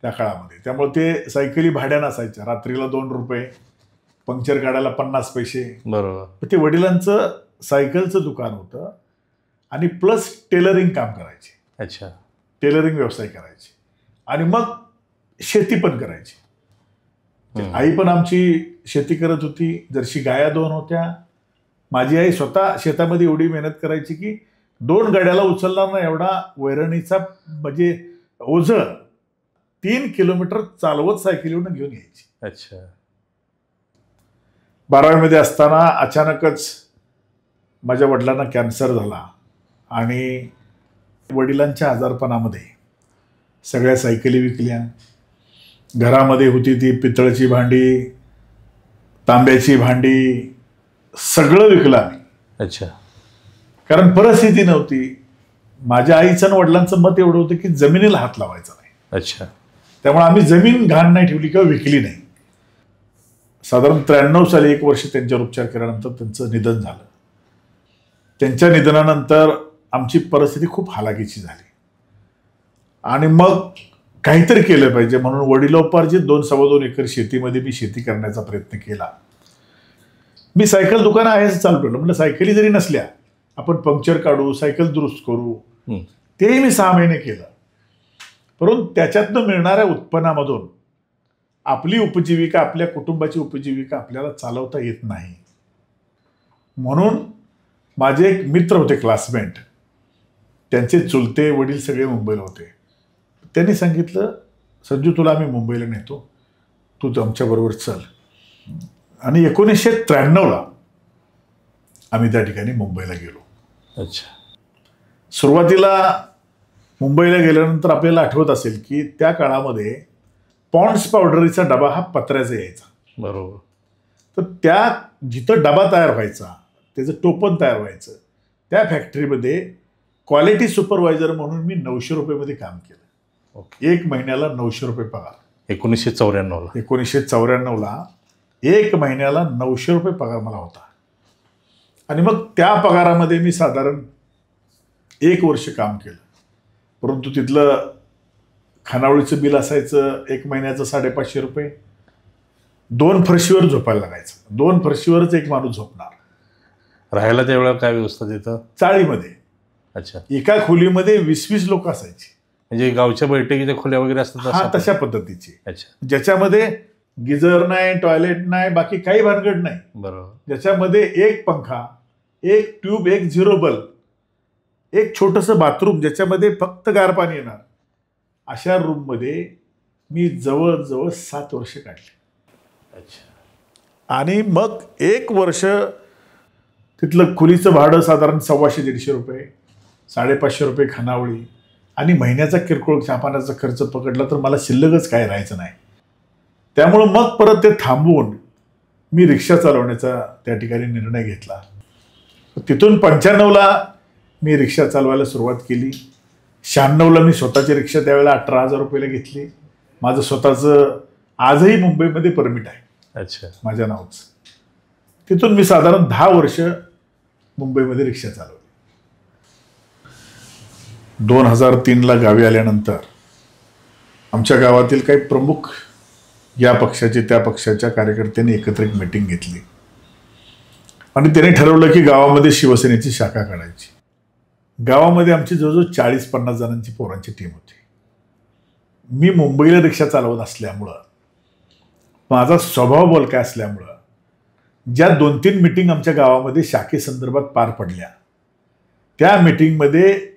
त्या काळामध्ये त्यामुळे ते सायकली भाड्यानं असायच्या. रात्रीला 2 रुपये, पंक्चर काढायला 50 पैसे. बरोबर. ते वडिलांचं सायकलचं दुकान होतं आणि प्लस टेलरिंग काम करायचे. अच्छा. टेलरिंग व्यवसाय करायचे आणि मग शेती पण करायची. आई पण आमची शेती करत होती. जर्शी गाया 2 होत्या. माझी आई स्वतः शेतामध्ये एवढी मेहनत करायची की 2 गाड्याला उचलणार नाही एवढा वैरणीचा म्हणजे ओझं 3 किलोमीटर चालवत सायकलीवरून घेऊन यायची. अच्छा. 12वीमध्ये असताना अचानकच माझ्या वडिलांना कॅन्सर झाला आणि वडिलांच्या आजारपणामध्ये सगळ्या सायकली विकल्या. घरामध्ये होती ती पितळची भांडी, तांब्याची भांडी, सगळं विकलं आम्ही. अच्छा. कारण परिस्थिती नव्हती. माझ्या आईचं आणि वडिलांचं मत एवढं होतं की जमिनीला हात लावायचा नाही. अच्छा. त्यामुळे आम्ही जमीन घाण नाही ठेवली किंवा विकली नाही. साधारण 93 साली 1 वर्ष त्यांच्यावर उपचार केल्यानंतर त्यांचं निधन झालं. त्यांच्या निधनानंतर आमची परिस्थिती खूप हालाकीची झाली आणि मग काहीतरी केलं पाहिजे म्हणून वडिलोपार्जित 2-2.25 एकर शेतीमध्ये मी शेती करण्याचा प्रयत्न केला. मी सायकल दुकान आहेच चालू ठेवलं. म्हटलं सायकली जरी नसल्या आपण पंक्चर काढू, सायकल दुरुस्त करू. तेही मी 6 महिने केलं. परंतु त्याच्यातनं मिळणाऱ्या उत्पन्नामधून आपली उपजीविका, आपल्या कुटुंबाची उपजीविका आपल्याला चालवता येत नाही. म्हणून माझे एक मित्र होते, क्लासमेट, त्यांचे चुलते वडील सगळे मुंबईला होते. त्यांनी सांगितलं, संजू तुला आम्ही मुंबईला नेतो, तू आमच्याबरोबर चल. आणि 1993ला आम्ही त्या ठिकाणी मुंबईला गेलो. अच्छा. सुरुवातीला मुंबईला गेल्यानंतर आपल्याला आठवत असेल की त्या काळामध्ये पॉन्ड्स पावडरीचा डबा हा पत्र्याचा यायचा. बरोबर. तर त्या जिथं डबा तयार व्हायचा, त्याचं टोपण तयार व्हायचं, त्या फॅक्टरीमध्ये क्वालिटी सुपरवायझर म्हणून मी 900 रुपयेमध्ये काम केलं. ओके. 1 महिन्याला 900 रुपये पगार. 1994ला 1994ला 1 महिन्याला 900 रुपये पगार मला होता. आणि मग त्या पगारामध्ये मी साधारण 1 वर्ष काम केलं. परंतु तिथलं खानावळीचं बिल असायचं 1 महिन्याचं 550 रुपये. 2 फरशीवर झोपायला लागायचं. 2 फरशीवरच एक माणूस झोपणार. राहायला त्यावेळेला काय व्यवस्था तिथं? चाळीमध्ये. अच्छा. एका खोलीमध्ये 20-20 लोक असायची. म्हणजे गावच्या बैठकीच्या खोल्या वगैरे असतात हा, तशा पद्धतीची. अच्छा. ज्याच्यामध्ये गिझर नाही, टॉयलेट नाही, बाकी काही भानगड नाही. बरोबर. ज्याच्यामध्ये 1 पंखा, 1 ट्यूब, 1 झिरो बल्ब, एक छोटंसं बाथरूम ज्याच्यामध्ये फक्त गार पाणी येणार, अशा रूममध्ये मी जवळजवळ 7 वर्ष काढली. अच्छा. आणि मग 1 वर्ष तिथलं खोलीचं भाडं साधारण 125-150 रुपये, 550 रुपये खानावळी आणि महिन्याचा किरकोळ चहापाण्याचा खर्च पकडला तर मला शिल्लकच काय राहायचं नाही. त्यामुळं मग परत ते थांबवून मी रिक्षा चालवण्याचा त्या ठिकाणी निर्णय घेतला. तिथून 95ला मी रिक्षा चालवायला सुरुवात केली. 96ला मी स्वतःची रिक्षा त्यावेळेला 18,000 रुपयाला घेतली. माझं स्वतःचं आजही मुंबईमध्ये परमिट आहे. अच्छा. माझ्या नावचं. तिथून मी साधारण 10 वर्ष मुंबईमध्ये रिक्षा चालवली. 2003ला गावी आल्यानंतर आमच्या गावातील काही प्रमुख या पक्षाचे त्या पक्षाच्या कार्यकर्त्यांनी एकत्र एक मीटिंग घेतली आणि त्यांनी ठरवलं की गावामध्ये शिवसेनेची शाखा काढायची. गावामध्ये आमची जवळजवळ 40-50 जणांची पोरांची टीम होती. मी मुंबईला रिक्षा चालवत असल्यामुळं, माझा स्वभाव बोलका असल्यामुळं, ज्या 2-3 मीटिंग आमच्या गावामध्ये शाखेसंदर्भात पार पडल्या, त्या मीटिंगमध्ये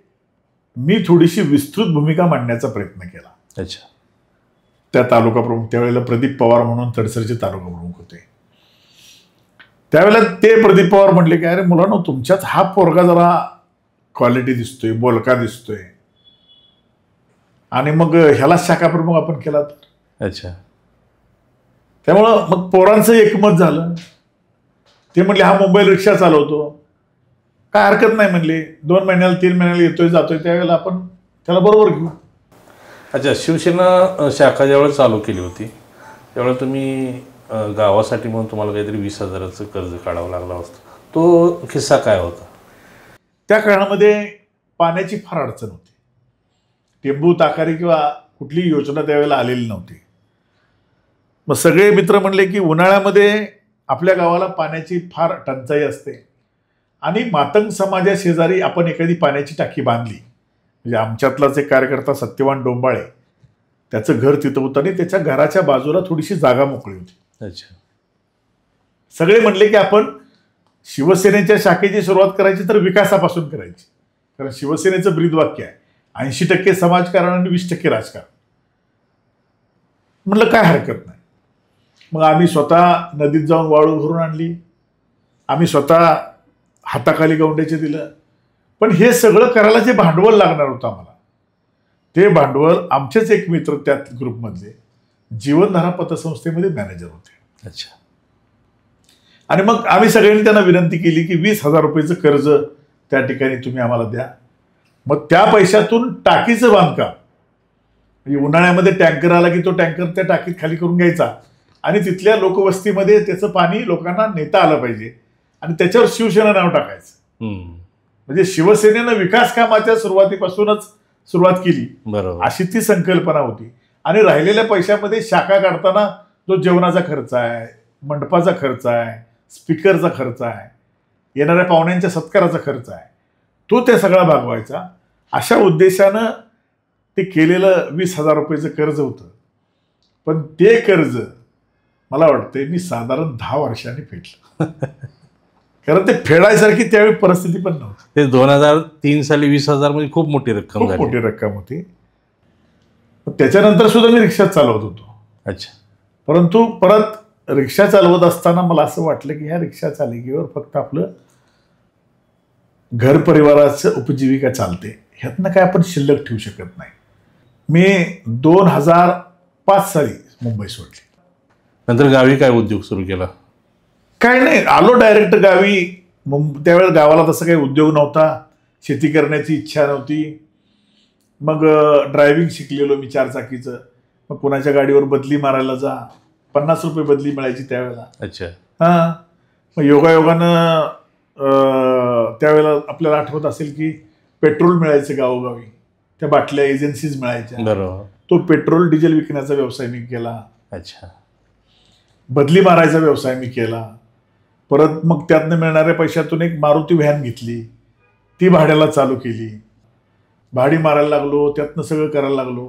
मी थोडीशी विस्तृत भूमिका मांडण्याचा प्रयत्न केला. अच्छा. त्या तालुका प्रमुख, त्यावेळेला प्रदीप पवार म्हणून तडसरचे तालुका प्रमुख होते. त्यावेळेला ते प्रदीप पवार म्हटले की अरे मुलांनो, तुमच्यात हा पोरगा जरा क्वालिटी दिसतोय, बोलका दिसतोय, आणि मग ह्याला शाखा प्रमुख आपण केला तर. अच्छा. त्यामुळं मग पोरांचं एकमत झालं. ते म्हणले हा मुंबईला रिक्षा चालवतो, काय हरकत नाही म्हणले, 2 महिन्याला 3 महिन्याला येतोय जातोय, त्यावेळेला आपण त्याला बरोबर घेऊ. अच्छा. शिवसेना शाखा ज्यावेळेस चालू केली होती त्यावेळेला तुम्ही गावासाठी म्हणून तुम्हाला काहीतरी 20,000चं कर्ज काढावं लागलं असतं. तो किस्सा काय होता? त्या काळामध्ये पाण्याची फार अडचण होती. टेंबू ताकारी किंवा कुठलीही योजना त्यावेळेला आलेली नव्हती. मग सगळे मित्र म्हणले की उन्हाळ्यामध्ये आपल्या गावाला पाण्याची फार टंचाई असते आणि मातंग समाजा शेजारी आपण एखादी पाण्याची टाकी बांधली, म्हणजे आमच्यातलाच एक कार्यकर्ता सत्यवान डोंबाळे, त्याचं घर तिथं होतं आणि त्याच्या घराच्या बाजूला थोडीशी जागा मोकळी होती. अच्छा. सगळे म्हणले की आपण शिवसेनेच्या शाखेची सुरुवात करायची तर विकासापासून करायची, कारण शिवसेनेचं ब्रीदवाक्य आहे 80% समाजकारण आणि 20% राजकारण. म्हटलं काय हरकत नाही. मग आम्ही स्वतः नदीत जाऊन वाळू भरून आणली, आम्ही स्वतः हाताखाली गौंड्याचे दिलं. पण हे सगळं करायला जे भांडवल लागणार होतं आम्हाला, ते भांडवल आमचेच एक मित्र त्यात ग्रुपमधले जीवनधारा पतसंस्थेमध्ये मॅनेजर होते. अच्छा. आणि मग आम्ही सगळ्यांनी त्यांना विनंती केली की 20,000 रुपयेचं कर्ज त्या ठिकाणी तुम्ही आम्हाला द्या. मग त्या पैशातून टाकीचं बांधकाम, म्हणजे उन्हाळ्यामध्ये टँकर आला की तो टँकर त्या टाकीत खाली करून घ्यायचा आणि तिथल्या लोकवस्तीमध्ये त्याचं पाणी लोकांना नेता आलं पाहिजे आणि त्याच्यावर शिवसेना नाव टाकायचं. म्हणजे शिवसेनेनं विकास कामाच्या सुरुवातीपासूनच सुरुवात केली, बरोबर, अशी ती संकल्पना होती. आणि राहिलेल्या पैशामध्ये शाखा काढताना जो जेवणाचा खर्च आहे, मंडपाचा खर्च आहे, स्पीकरचा खर्च आहे, येणाऱ्या पाहुण्यांच्या सत्काराचा खर्च आहे, तो त्या सगळा भागवायचा. अशा उद्देशानं ते केलेलं 20,000 रुपयेचं कर्ज होतं. पण ते कर्ज मला वाटतंय मी साधारण 10 वर्षांनी फेडलं. कारण ते फेडायसारखी त्यावेळी परिस्थिती पण नव्हती. ते 2003 साली 20,000 म्हणजे खूप मोठी रक्कम खूप झाली. मोठी रक्कम होती. त्याच्यानंतर सुद्धा मी रिक्षा चालवत होतो. अच्छा. परंतु परत रिक्षा चालवत असताना मला असं वाटलं की ह्या रिक्षा चालकीवर फक्त आपलं घर परिवाराचं उपजीविका चालते, ह्यातनं काय आपण शिल्लक ठेवू शकत नाही. मी 2005 साली मुंबई सोडली. नंतर गावी काय उद्योग सुरू केला? काय नाही, आलो डायरेक्ट गावी. त्यावेळेला गावाला तसं काही उद्योग नव्हता, शेती करण्याची इच्छा नव्हती. मग ड्रायव्हिंग शिकलेलो मी 4 चाकीचं. मग कोणाच्या गाडीवर बदली मारायला जा, 50 रुपये बदली मिळायची त्यावेळेला. अच्छा. हां. मग योगायोगानं त्यावेळेला आपल्याला आठवत असेल की पेट्रोल मिळायचं गावोगावी, त्या बाटल्या एजन्सीज मिळायच्या. बरोबर. तो पेट्रोल डिझेल विकण्याचा व्यवसाय मी केला. अच्छा. बदली मारायचा व्यवसाय मी केला. परत मग त्यातनं मिळणाऱ्या पैशातून एक मारुती व्हॅन घेतली, ती भाड्याला चालू केली. भाडी मारायला लागलो, त्यातनं सगळं करायला लागलो.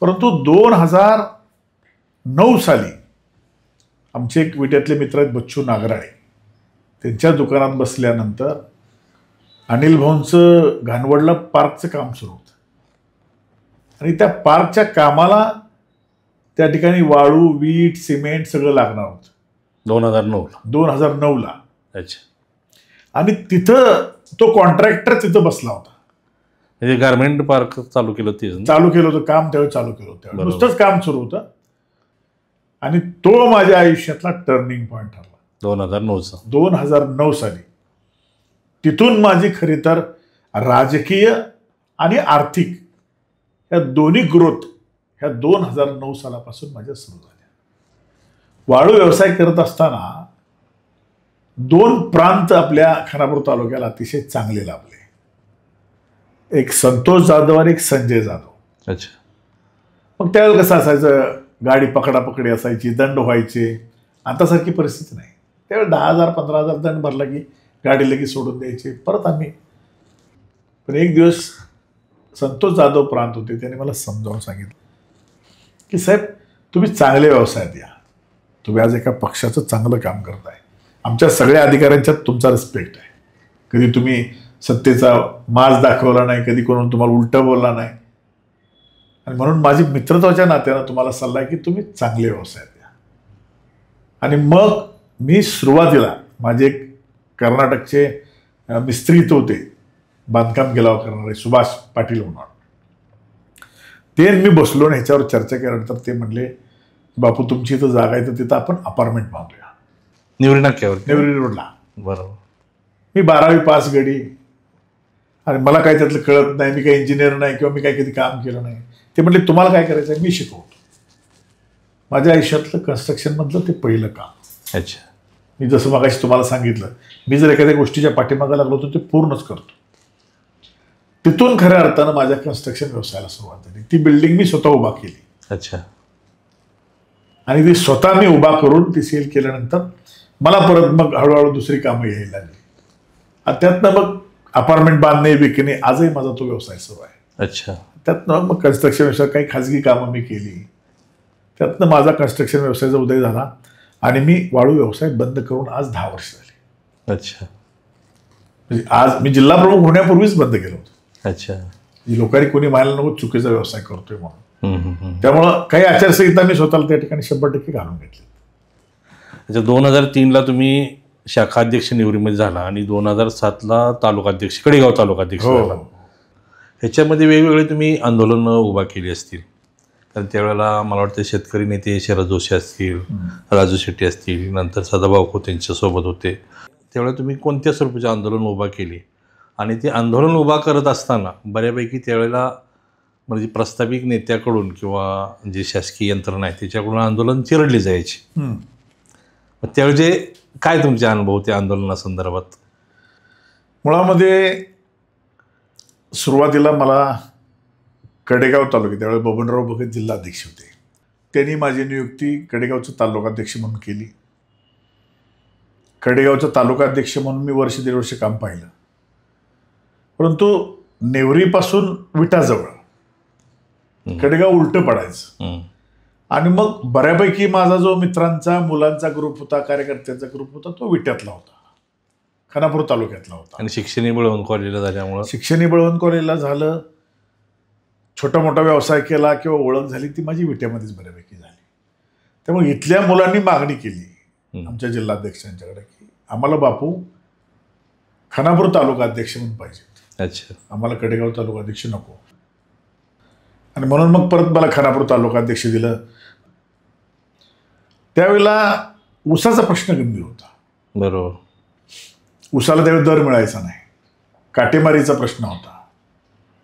परंतु 2009 साली आमचे एक विट्यातले मित्र आहेत बच्चू नागराळे, त्यांच्या दुकानात बसल्यानंतर अनिल भाऊंचं घाणवडला पार्कचं काम सुरू होतं आणि त्या पार्कच्या कामाला त्या ठिकाणी वाळू, वीट, सिमेंट सगळं लागणार होतं 2009ला. अच्छा. आणि तिथं तो कॉन्ट्रॅक्टर तिथं बसला होता. म्हणजे गारमेंट पार्क चालू केलं ते? चालू केलं होतं काम त्यावेळी, चालू केलं होतं, नुसतंच काम सुरू होतं. आणि तो माझ्या आयुष्यातला टर्निंग पॉईंट ठरला 2009 साली. तिथून माझी खरी तर राजकीय आणि आर्थिक ह्या दोन्ही ग्रोथ ह्या 2009 सालापासून माझ्या सुरू झाल्या. वाळू व्यवसाय करत असताना 2 प्रांत आपल्या खानापूर तालुक्याला अतिशय चांगले लाभले. एक संतोष जाधव आणि एक संजय जाधव. अच्छा. मग त्यावेळेला कसं असायचं, गाडी पकडापकडी असायची, दंड व्हायचे. आतासारखी परिस्थिती नाही. त्यावेळेस 10,000 15,000 दंड भरला की गाडी लगेच सोडून द्यायची, परत आम्ही. पण एक दिवस संतोष जाधव प्रांत होते, त्यांनी मला समजावून सांगितलं की साहेब, तुम्ही चांगले व्यवसायात या. तुम्ही आज एका पक्षाचं चांगलं काम करताय. आमच्या सगळ्या अधिकाऱ्यांच्यात तुमचा रिस्पेक्ट आहे. कधी तुम्ही सत्तेचा माज दाखवला नाही, कधी कोणी तुम्हाला उलटं बोलला नाही. आणि म्हणून माझी मित्रत्वाच्या नात्यानं तुम्हाला सल्ला आहे की तुम्ही चांगले व्यवसायात या. आणि मग मी सुरुवातीला माझे एक कर्नाटकचे मिस्त्री इथं होते, बांधकाम गिलावा करणारे सुभाष पाटील म्हणून. ते मी बसलो आणि ह्याच्यावर चर्चा केल्यानंतर ते म्हणले, बापू तुमची इथं जागा आहे तर तिथं आपण अपार्टमेंट बांधूया निवरी नाक्यावर. नेवरी रोडला. बरोबर. मी 12वी पास गडी आणि मला काही त्यातलं कळत नाही, मी काही इंजिनियर नाही किंवा मी काही कधी काम केलं नाही. ते म्हणले तुम्हाला काय करायचं आहे, मी शिकवतो. माझ्या आयुष्यातलं कन्स्ट्रक्शनमधलं ते पहिलं काम. अच्छा. मी जसं मगाशी तुम्हाला सांगितलं, मी जर एखाद्या गोष्टीच्या पाठीमागे लागलो तर ते पूर्णच करतो. तिथून खऱ्या अर्थानं माझ्या कन्स्ट्रक्शन व्यवसायाला सुरुवात झाली. ती बिल्डिंग मी स्वतः उभा केली. अच्छा. आणि ती स्वतः मी उभा करून ती सेल केल्यानंतर मला परत मग हळूहळू दुसरी कामं यायला लागली. आणि त्यातनं मग अपार्टमेंट बांधणे विकणे आजही माझा तो व्यवसाय सुरू आहे. अच्छा. त्यातनं मग कन्स्ट्रक्शन व्यवसाय काही खाजगी कामं मी केली. त्यातनं माझा कन्स्ट्रक्शन व्यवसायाचा उदय झाला आणि मी वाळू व्यवसाय बंद करून आज 10 वर्ष झाली. अच्छा. म्हणजे आज मी जिल्हा प्रमुख होण्यापूर्वीच बंद केलं होतं. अच्छा. लोकांनी कोणी म्हणायला नको चुकीचा व्यवसाय करतोय म्हणून. त्यामुळं काही आचारसंहिता मी स्वतःला त्या ठिकाणी 100% घालून घेतली. अच्छा. 2003ला तुम्ही शाखा अध्यक्ष निवरीमध्ये झाला आणि 2007ला तालुकाध्यक्ष, कडेगाव तालुकाध्यक्ष झाला. ह्याच्यामध्ये वेगवेगळे तुम्ही आंदोलनं उभा केली असतील, कारण त्यावेळेला मला वाटतं शेतकरी नेते शरद जोशी असतील, राजू शेट्टी असतील, नंतर सदाभाऊ खोत त्यांच्यासोबत होते. त्यावेळेला तुम्ही कोणत्या स्वरूपाचे आंदोलन उभा केली आणि ते आंदोलन उभा करत असताना बऱ्यापैकी त्यावेळेला म्हणजे प्रस्ताविक नेत्याकडून किंवा जे शासकीय यंत्रणा आहे त्याच्याकडून आंदोलन चिरडले जायचे. मग त्यावेळी काय तुमचे अनुभव त्या आंदोलनासंदर्भात? मुळामध्ये सुरुवातीला मला कडेगाव तालुक्यात त्यावेळेस बबनराव भगत जिल्हा अध्यक्ष होते, त्यांनी माझी नियुक्ती कडेगावचं तालुकाध्यक्ष म्हणून केली. कडेगावचं तालुकाध्यक्ष म्हणून मी 1-1.5 वर्ष काम पाहिलं. परंतु नेवरीपासून विटाजवळ कडेगाव उलटं पडायचं. आणि मग बऱ्यापैकी माझा जो मित्रांचा मुलांचा ग्रुप होता, कार्यकर्त्यांचा ग्रुप होता, तो विट्यातला होता, खानापूर तालुक्यातला होता. आणि शिक्षणही बळवंत कॉलेजला झाल्यामुळं शिक्षणही बळवंत कॉलेजला झालं. छोटा मोठा व्यवसाय केला किंवा ओळख झाली ती माझी विट्यामध्येच बऱ्यापैकी झाली. त्यामुळे इथल्या मुलांनी मागणी केली आमच्या जिल्हाध्यक्षांच्याकडे की आम्हाला बापू खानापूर तालुका अध्यक्ष म्हणून पाहिजे. अच्छा. आम्हाला कडेगाव तालुका अध्यक्ष नको. आणि म्हणून मग परत मला खानापूर तालुका अध्यक्ष दिलं. त्यावेळेला ऊसाचा प्रश्न गंभीर होता. बरोबर. ऊसाला त्यावेळी दर मिळायचा नाही. काटेमारीचा प्रश्न होता.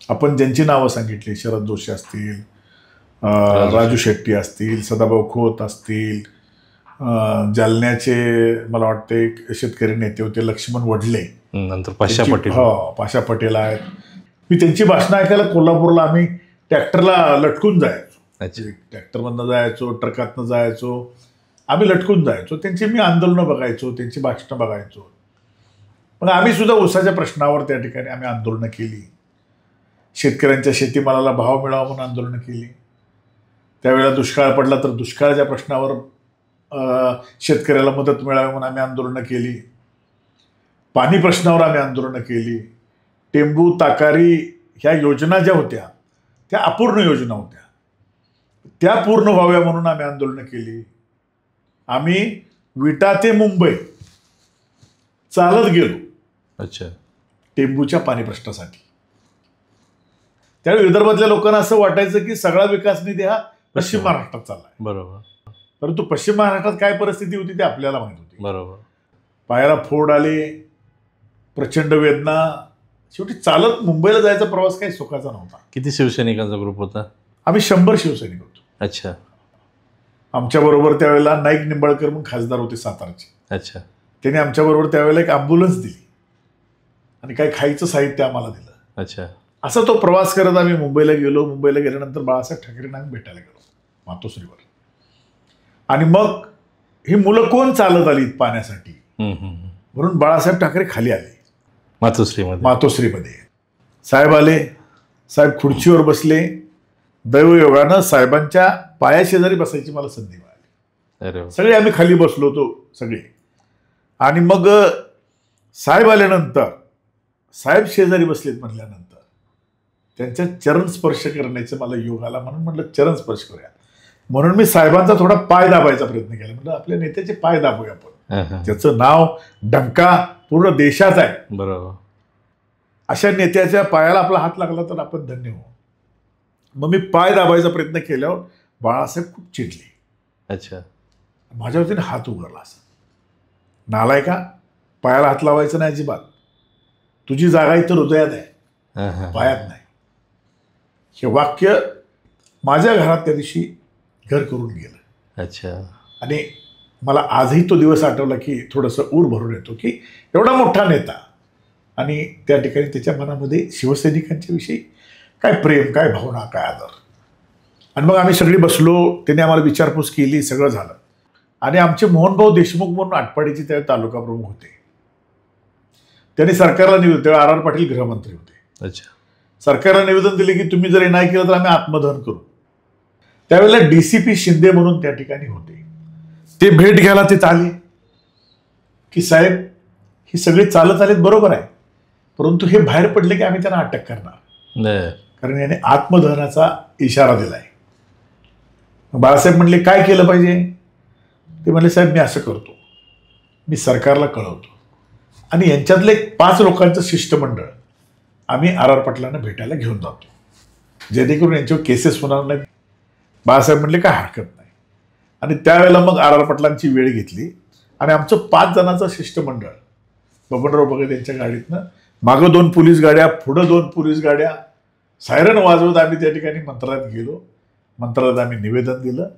आपण ज्यांची नावं सांगितली, शरद जोशी असतील, राजू शेट्टी असतील, सदाभाऊ खोत असतील, जालन्याचे मला वाटते शेतकरी नेते होते लक्ष्मण वडले, नंतर पाशा पटेल. पाशा पटेल आहेत. मी त्यांची भाषणं ऐकायला कोल्हापूरला आम्ही ट्रॅक्टरला लटकून जायचो. ट्रॅक्टरमधनं जायचो, ट्रकातनं जायचो, आम्ही लटकून जायचो. त्यांची मी आंदोलनं बघायचो, त्यांची भाषणं बघायचो. पण आम्ही सुद्धा ऊसाच्या प्रश्नावर त्या ठिकाणी आम्ही आंदोलनं केली. शेतकऱ्यांच्या शेतीमालाला भाव मिळावा म्हणून आंदोलनं केली. त्यावेळेला दुष्काळ पडला तर दुष्काळाच्या प्रश्नावर शेतकऱ्याला मदत मिळावी म्हणून आम्ही आंदोलनं केली. पाणी प्रश्नावर आम्ही आंदोलनं केली. टेंबू ताकारी ह्या योजना ज्या होत्या त्या अपूर्ण योजना होत्या, त्या पूर्ण व्हाव्या म्हणून आम्ही आंदोलनं केली. आम्ही विटा ते मुंबई चालत गेलो. अच्छा. टेंबूच्या पाणी प्रश्नासाठी. त्यावेळी विदर्भातल्या लोकांना असं वाटायचं की सगळा विकास निधी हा पश्चिम महाराष्ट्रात चाललाय. बरोबर. परंतु पश्चिम महाराष्ट्रात काय परिस्थिती होती ते आपल्याला माहित होती. बरोबर. पायाला फोड आले, प्रचंड वेदना. शेवटी चालत मुंबईला जायचा प्रवास काही सुखाचा नव्हता. किती शिवसैनिकांचा ग्रुप होता? आम्ही 100 शिवसैनिक होतो. अच्छा. आमच्याबरोबर त्यावेळेला नाईक निंबाळकर म्हणून खासदार होते सातारचे. अच्छा. त्यांनी आमच्याबरोबर त्यावेळेला एक ॲम्ब्युलन्स दिली आणि काही खायचं साहित्य आम्हाला दिलं. अच्छा. असा तो प्रवास करत आम्ही मुंबईला गेलो. मुंबईला गेल्यानंतर बाळासाहेब ठाकरेंना आम्ही भेटायला गेलो मातोश्रीवर. आणि मग ही मुलं कोण चालत आली पाण्यासाठी म्हणून बाळासाहेब ठाकरे खाली आले मातोश्रीमध्ये. साहेब आले. साहेब खुर्चीवर बसले. दैवयोगानं साहेबांच्या पायाशेजारी बसायची मला संधी मिळाली. सगळे आम्ही खाली बसलो होतो सगळे. आणि मग साहेब आल्यानंतर साहेब शेजारी बसलेत म्हटल्यानंतर त्यांच्या चरण स्पर्श करण्याचं मला योग आला. म्हणून म्हटलं चरण स्पर्श करूया. म्हणून मी साहेबांचा थोडा पाय दाबायचा प्रयत्न केला. म्हटलं आपल्या नेत्याचे पाय दाबूया आपण. त्याचं नाव डंका पूर्ण देशात आहे. बरोबर. अशा नेत्याच्या पायाला आपला हात लागला तर आपण धन्य होऊ. मग मी पाय दाबायचा प्रयत्न केल्यावर बाळासाहेब खूप चिडले. अच्छा. माझ्या वतीने हात उघडला. असा नालाय का, पायाला हात लावायचं नाही अजिबात. तुझी जागा इथं हृदयात आहे, पायात नाही. हे वाक्य माझ्या घरात त्या दिवशी घर करून गेलं. अच्छा. आणि मला आजही तो दिवस आठवला की थोडंसं ऊर भरून येतो की एवढा मोठा नेता आणि त्या ठिकाणी त्याच्या मनामध्ये शिवसैनिकांच्या विषयी काय प्रेम, काय भावना, काय आदर. आणि मग आम्ही सगळी बसलो. त्यांनी आम्हाला विचारपूस केली. सगळं झालं. आणि आमचे मोहनभाऊ देशमुख म्हणून आटपाडीचे त्यावेळी तालुका प्रमुख होते. त्यांनी सरकारला निवेदन, त्यावेळी आर पाटील गृहमंत्री होते. अच्छा. सरकारला निवेदन दिले की तुम्ही जर हे नाही केलं तर आम्ही आत्मदहन करू. त्यावेळेला DCP शिंदे म्हणून त्या ठिकाणी होते. ते भेट घ्यायला ते आले की साहेब ही सगळी चालत आलेत बरोबर आहे, परंतु हे बाहेर पडले की आम्ही त्यांना अटक करणार, कारण याने आत्मदहनाचा इशारा दिलाय. बाळासाहेब म्हणले काय केलं पाहिजे. ते म्हणले साहेब मी असं करतो, मी सरकारला कळवतो आणि यांच्यातले 5 लोकांचं शिष्टमंडळ आम्ही आर पाटलांना भेटायला घेऊन जातो जेणेकरून यांच्यावर केसेस होणार नाही. बाळासाहेब म्हणले काय हरकत नाही. आणि त्यावेळेला मग आर पाटलांची वेळ घेतली आणि आमचं 5 जणांचं शिष्टमंडळ बबनराव भगत यांच्या गाडीतनं मागं 2 पोलीस गाड्या, पुढं 2 पोलीस गाड्या, सायरन वाजवत आम्ही त्या ठिकाणी मंत्रालयात गेलो. मंत्रालयात आम्ही निवेदन दिलं.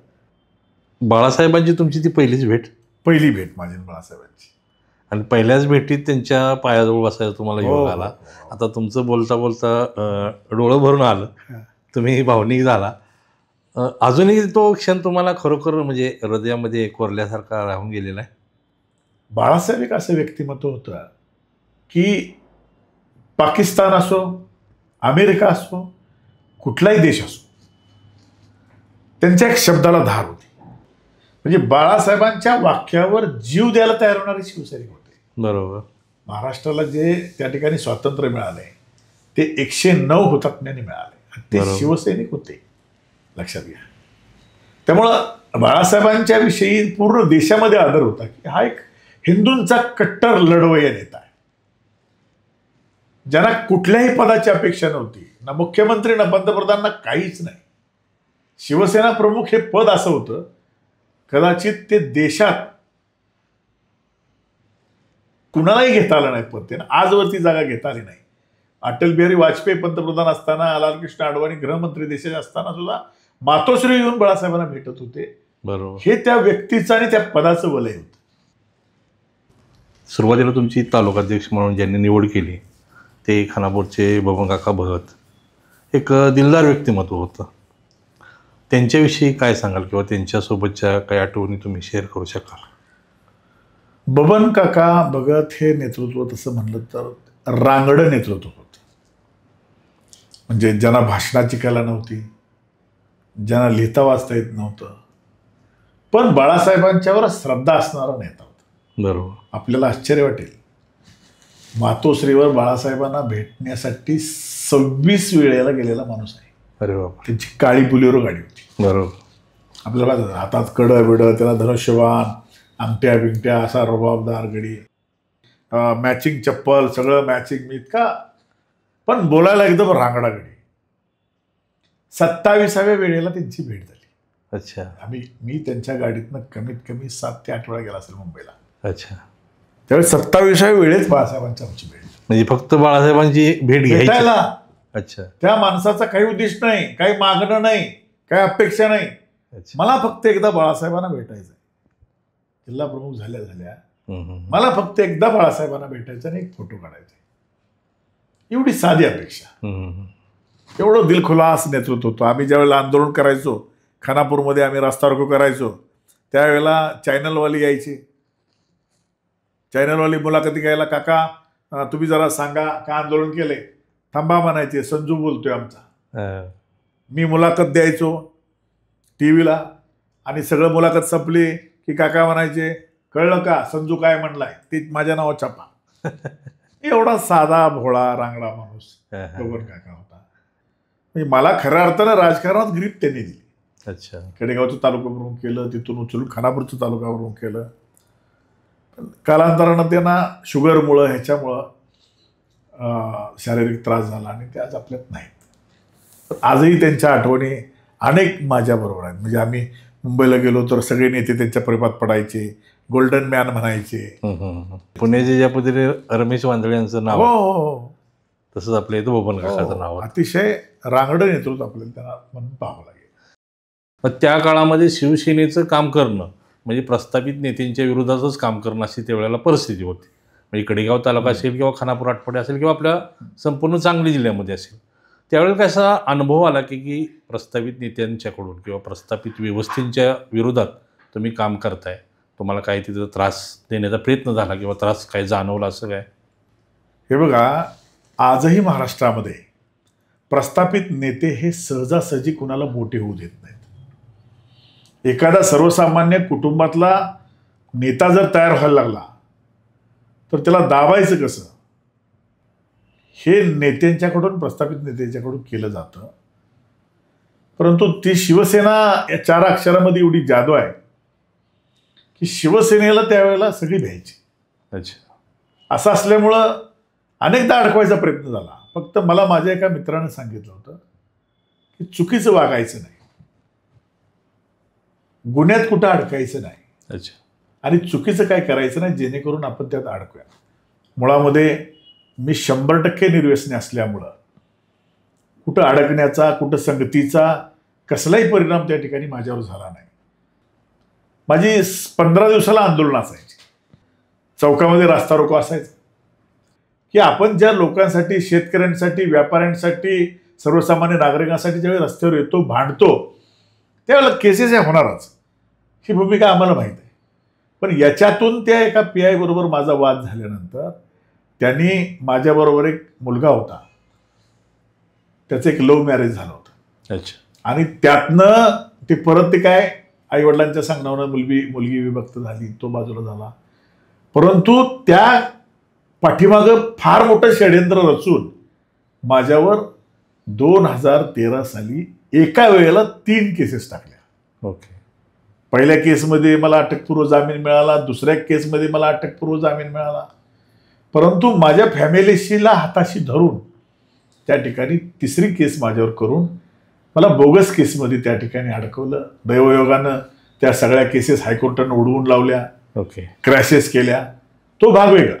बाळासाहेबांची तुमची ती पहिलीच भेट? पहिली भेट माझी बाळासाहेबांची. आणि पहिल्याच भेटीत त्यांच्या पायाजवळ बसायला तुम्हाला योग आला. आता तुमचं बोलता बोलता डोळं भरून आलं, तुम्ही भावनिक झाला. अजूनही तो क्षण तुम्हाला खरोखर म्हणजे हृदयामध्ये कोरल्यासारखा राहून गेलेला आहे. बाळासाहेब एक असं व्यक्तिमत्व होतं की पाकिस्तान असो, अमेरिका असो, कुठलाही देश असो, त्यांच्या एक शब्दाला धार होती. म्हणजे बाळासाहेबांच्या वाक्यावर जीव द्यायला तयार होणारे शिवसैनिक होते. बरोबर. महाराष्ट्राला जे त्या ठिकाणी स्वातंत्र्य मिळाले ते 109 हुतात्म्यांनी मिळाले. ते शिवसैनिक होते, लक्षात घ्या. त्यामुळं बाळासाहेबांच्या विषयी पूर्ण देशामध्ये आदर होता की हा एक हिंदूंचा कट्टर लढवय्या नेता आहे, ज्यांना कुठल्याही पदाची अपेक्षा नव्हती, ना मुख्यमंत्री ना पंतप्रधान ना काहीच नाही. शिवसेना प्रमुख हे पद असं होतं कदाचित ते देशात कुणालाही घेता आलं नाही पद. त्यानं आजवरती जागा घेता आली नाही. अटल बिहारी वाजपेयी पंतप्रधान असताना, लालकृष्ण अडवाणी गृहमंत्री देशाचे असताना सुद्धा मातोश्री येऊन बाळासाहेबांना भेटत होते. बरोबर. हे त्या व्यक्तीचं आणि त्या पदाचं वलय होतं. सुरुवातीला तुमची तालुकाध्यक्ष म्हणून ज्यांनी निवड केली ते खानापूरचे बबनकाका भगत, एक दिलदार व्यक्तिमत्व होतं. त्यांच्याविषयी काय सांगाल किंवा त्यांच्यासोबतच्या काही आठवणी तुम्ही शेअर करू शकाल? बबनकाका भगत हे नेतृत्व तसं म्हणलं तर रांगडं नेतृत्व होतं. म्हणजे ज्यांना भाषणाची कला नव्हती, ज्यांना लिहिता वाचता येत नव्हतं, पण बाळासाहेबांच्यावर श्रद्धा असणारा नेता होता. बरोबर. आपल्याला आश्चर्य वाटेल, मातोश्रीवर बाळासाहेबांना भेटण्यासाठी 26 वेळेला गेलेला माणूस आहे. अरे बाबा. त्यांची काळी बुलेरो गाडी होती. बरोबर. आपल्याला हातात कडं बिडं, त्याला धनुष्यबाण, अंगठ्या बिंगट्या, असा रुबाबदार गडी, मॅचिंग चप्पल, सगळं मॅचिंग. मी इतका पण बोलायला एकदम रांगडा गडी. 27व्या वेळेला त्यांची भेट झाली. अच्छा. मी त्यांच्या गाडीतनं कमीत कमी 7 ते 8 वेळा गेला असेल मुंबईला. अच्छा. त्यावेळी 27व्या वेळेस बाळासाहेबांची आमची भेट. म्हणजे फक्त बाळासाहेबांची भेट घ्यायला. अच्छा. त्या माणसाचा काही उद्दिष्ट नाही, काही मागणं नाही, काही अपेक्षा नाही. अच्छा. मला फक्त एकदा बाळासाहेबांना भेटायचं आहे. जिल्हा प्रमुख झाल्या मला फक्त एकदा बाळासाहेबांना भेटायचं आणि एक फोटो काढायचा. एवढी साधी अपेक्षा. एवढं दिलखुलास नेतृत्व होतं. आम्ही ज्यावेळेला आंदोलन करायचो, खानापूरमध्ये आम्ही रस्ता रोको करायचो, त्यावेळेला चॅनलवाली यायची. चॅनलवाली मुलाखती घ्यायला, काका तुम्ही जरा सांगा का आंदोलन केले, थांबा म्हणायचे, संजू बोलतोय आमचा. मी मुलाखत द्यायचो टीव्हीला आणि सगळं मुलाखत संपली की काका म्हणायचे, कळलं का संजू काय म्हणलाय, ते माझ्या नावावर छापा. एवढा साधा भोळा रांगडा माणूस बबन काका होता. म्हणजे मला खऱ्या अर्थानं राजकारणात ग्रीप त्यांनी दिली. अच्छा. खेडेगावचं तालुका प्रमुख केलं, तिथून उचलून खानापूरचं तालुका प्रमुख केलं. कालांतरानं त्यांना शुगरमुळं ह्याच्यामुळं शारीरिक त्रास झाला आणि ते आज आपल्यात नाहीत. आजही त्यांच्या आठवणी अनेक माझ्याबरोबर आहेत. म्हणजे आम्ही मुंबईला गेलो तर सगळे नेते त्यांच्या प्रेमात पडायचे, गोल्डन मॅन म्हणायचे. पुण्याचे ज्या पद्धतीने रमेश वांदळे यांचं नाव, हो, तसंच आपल्या इथं बबन काकाचं नाव. अतिशय रांगडं नेतृत्व आपल्याला त्यांना म्हणून पाहावं लागेल. मग त्या काळामध्ये शिवसेनेचं काम करणं म्हणजे प्रस्थापित नेत्यांच्या विरोधातच काम करणं अशी त्यावेळेला परिस्थिती होती. म्हणजे कडेगाव तालुका असेल किंवा खानापूर आटपाडी असेल किंवा आपल्या संपूर्ण सांगली जिल्ह्यामध्ये असेल, त्यावेळेला कसा अनुभव आला की प्रस्थापित नेत्यांच्याकडून किंवा प्रस्थापित व्यवस्थेच्या विरोधात तुम्ही काम करताय, तुम्हाला काही तिथं त्रास देण्याचा प्रयत्न झाला किंवा त्रास काय जाणवला असं काय? हे बघा, आजही महाराष्ट्रामध्ये प्रस्थापित नेते हे सहजासहजी कुणाला मोठे होऊ देत नाहीत. एखादा सर्वसामान्य कुटुंबातला नेता जर तयार व्हायला लागला तर त्याला दाबायचं कसं, हे नेत्यांच्याकडून, प्रस्थापित नेत्यांच्याकडून केलं जातं. परंतु ती शिवसेना या 4 अक्षरामध्ये एवढी जादू आहे की शिवसेनेला त्यावेळेला सगळी भ्यायची. अच्छा. असं असल्यामुळं अनेकदा अडकवायचा प्रयत्न झाला. फक्त मला माझ्या एका मित्राने सांगितलं होतं की चुकीचं वागायचं नाही, गुन्ह्यात कुठं अडकायचं नाही. अच्छा. आणि चुकीचं काय करायचं नाही जेणेकरून आपण त्यात अडकूया. मुळामध्ये मी 100% निर्व्यसनी असल्यामुळं कुठं अडकण्याचा, कुठं संगतीचा कसलाही परिणाम त्या ठिकाणी माझ्यावर झाला नाही. माझी 15 दिवसाला आंदोलन असायची, चौकामध्ये रास्ता रोको असायचा की आपण ज्या लोकांसाठी, शेतकऱ्यांसाठी, व्यापाऱ्यांसाठी, सर्वसामान्य नागरिकांसाठी ज्यावेळी रस्त्यावर येतो, भांडतो, त्यावेळेला केसेस ह्या होणारच, ही भूमिका आम्हाला माहीत आहे. पण याच्यातून त्या एका PI बरोबर माझा वाद झाल्यानंतर त्यांनी, माझ्याबरोबर एक मुलगा होता, त्याचं एक लव्ह मॅरेज झालं होतं. अच्छा. आणि त्यातनं ते परत ते काय आईवडिलांच्या सांगण्यावरून मुलगी विभक्त झाली, तो बाजूला झाला. परंतु त्या पाठीमागं फार मोठं षड्यंत्र रचून माझ्यावर 2013 साली एका वेळेला 3 केसेस टाकल्या. ओके. पहिल्या केसमध्ये मला अटकपूर्व जामीन मिळाला, दुसऱ्या केसमध्ये मला अटकपूर्व जामीन मिळाला. परंतु माझ्या फॅमिलीशीला हाताशी धरून त्या ठिकाणी 3री केस माझ्यावर करून मला बोगस केसमध्ये त्या ठिकाणी अडकवलं. दैवयोगानं त्या सगळ्या केसेस हायकोर्टानं उडवून लावल्या. ओके. क्रॅशेस केल्या, तो भाग वेगळा.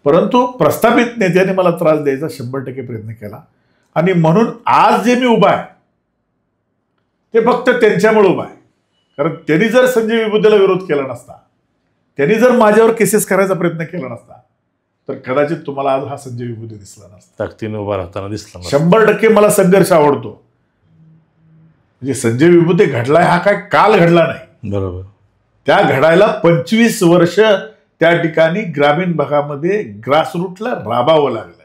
परंतु प्रस्थापित नेत्याने मला त्रास द्यायचा 100% प्रयत्न केला. आणि म्हणून आज जे मी उभा आहे ते फक्त त्यांच्यामुळे उभा आहे. कारण त्यांनी जर संजय विभूतेला विरोध केला नसता, त्यांनी जर माझ्यावर केसेस करायचा प्रयत्न केला नसता, तर कदाचित तुम्हाला आज हा संजय विभूते दिसला नसता. ताकदीने उभा राहताना दिसला. 100% मला संघर्ष आवडतो. म्हणजे संजय विभूते घडलाय हा काय काल घडला नाही. बरोबर. त्या घडायला 25 वर्ष त्या ठिकाणी ग्रामीण भागामध्ये ग्रासरूटला राबावं लागलं,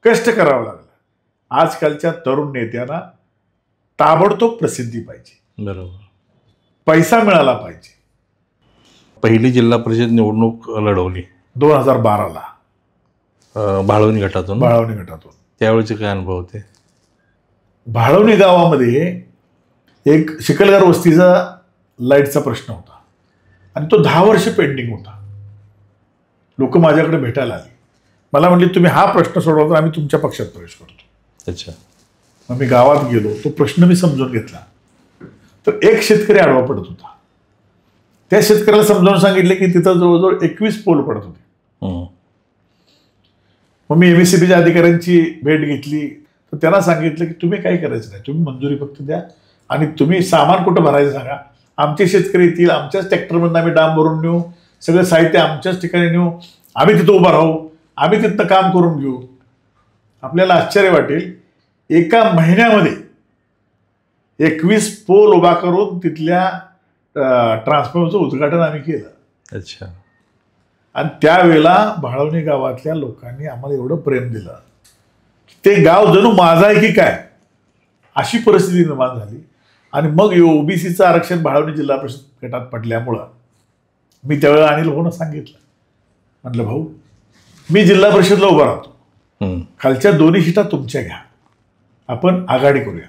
कष्ट करावं लागलं. आजकालच्या तरुण नेत्यांना ताबडतोब प्रसिद्धी पाहिजे, बरोबर, पैसा मिळाला पाहिजे. पहिली जिल्हा परिषद निवडणूक लढवली 2012ला भाळवणी गटातून. त्यावेळेचे काय अनुभव होते? भाळवणी गावामध्ये एक शिकलगार वस्तीचा लाईटचा प्रश्न होता आणि तो 10 वर्ष पेंडिंग होता. लोक माझ्याकडे भेटायला आली, मला म्हणले तुम्ही हा प्रश्न सोडवला तर आम्ही तुमच्या पक्षात प्रवेश करतो. अच्छा. मग मी गावात गेलो, तो प्रश्न मी समजून घेतला. तर एक शेतकरी आडवा पडत होता. त्या शेतकऱ्याला समजावून सांगितले की तिथं जवळजवळ 21 पोल पडत होते. मग मी MSCBच्या अधिकाऱ्यांची भेट घेतली, तर त्यांना सांगितलं की तुम्ही काही करायचं नाही, तुम्ही मंजुरी फक्त द्या, आणि तुम्ही सामान कुठं भरायचं सांगा. आमचे शेतकरी येतील, आमच्याच ट्रॅक्टरमधून आम्ही डांब भरून नेऊ, सगळं साहित्य आमच्याच ठिकाणी नेऊ, आम्ही तिथं उभं राहू, आम्ही तिथं काम करून घेऊ. आपल्याला आश्चर्य वाटेल, एका महिन्यामध्ये 21 पोल उभा करून तिथल्या ट्रान्सफॉर्मरचं उद्घाटन आम्ही केलं. अच्छा. आणि त्यावेळेला भाळवणी गावातल्या लोकांनी आम्हाला एवढं प्रेम दिलं, ते गाव जणू माझं आहे की काय अशी परिस्थिती निर्माण झाली. आणि मग ओबीसीचं आरक्षण भाळवणी जिल्हा परिषद गटात पडल्यामुळं मी त्यावेळेला अनिल भाऊंना सांगितलं, म्हटलं भाऊ मी जिल्हा परिषदला उभा राहतो, खालच्या दोन्ही सीटा तुमच्या घ्या, आपण आघाडी करूया.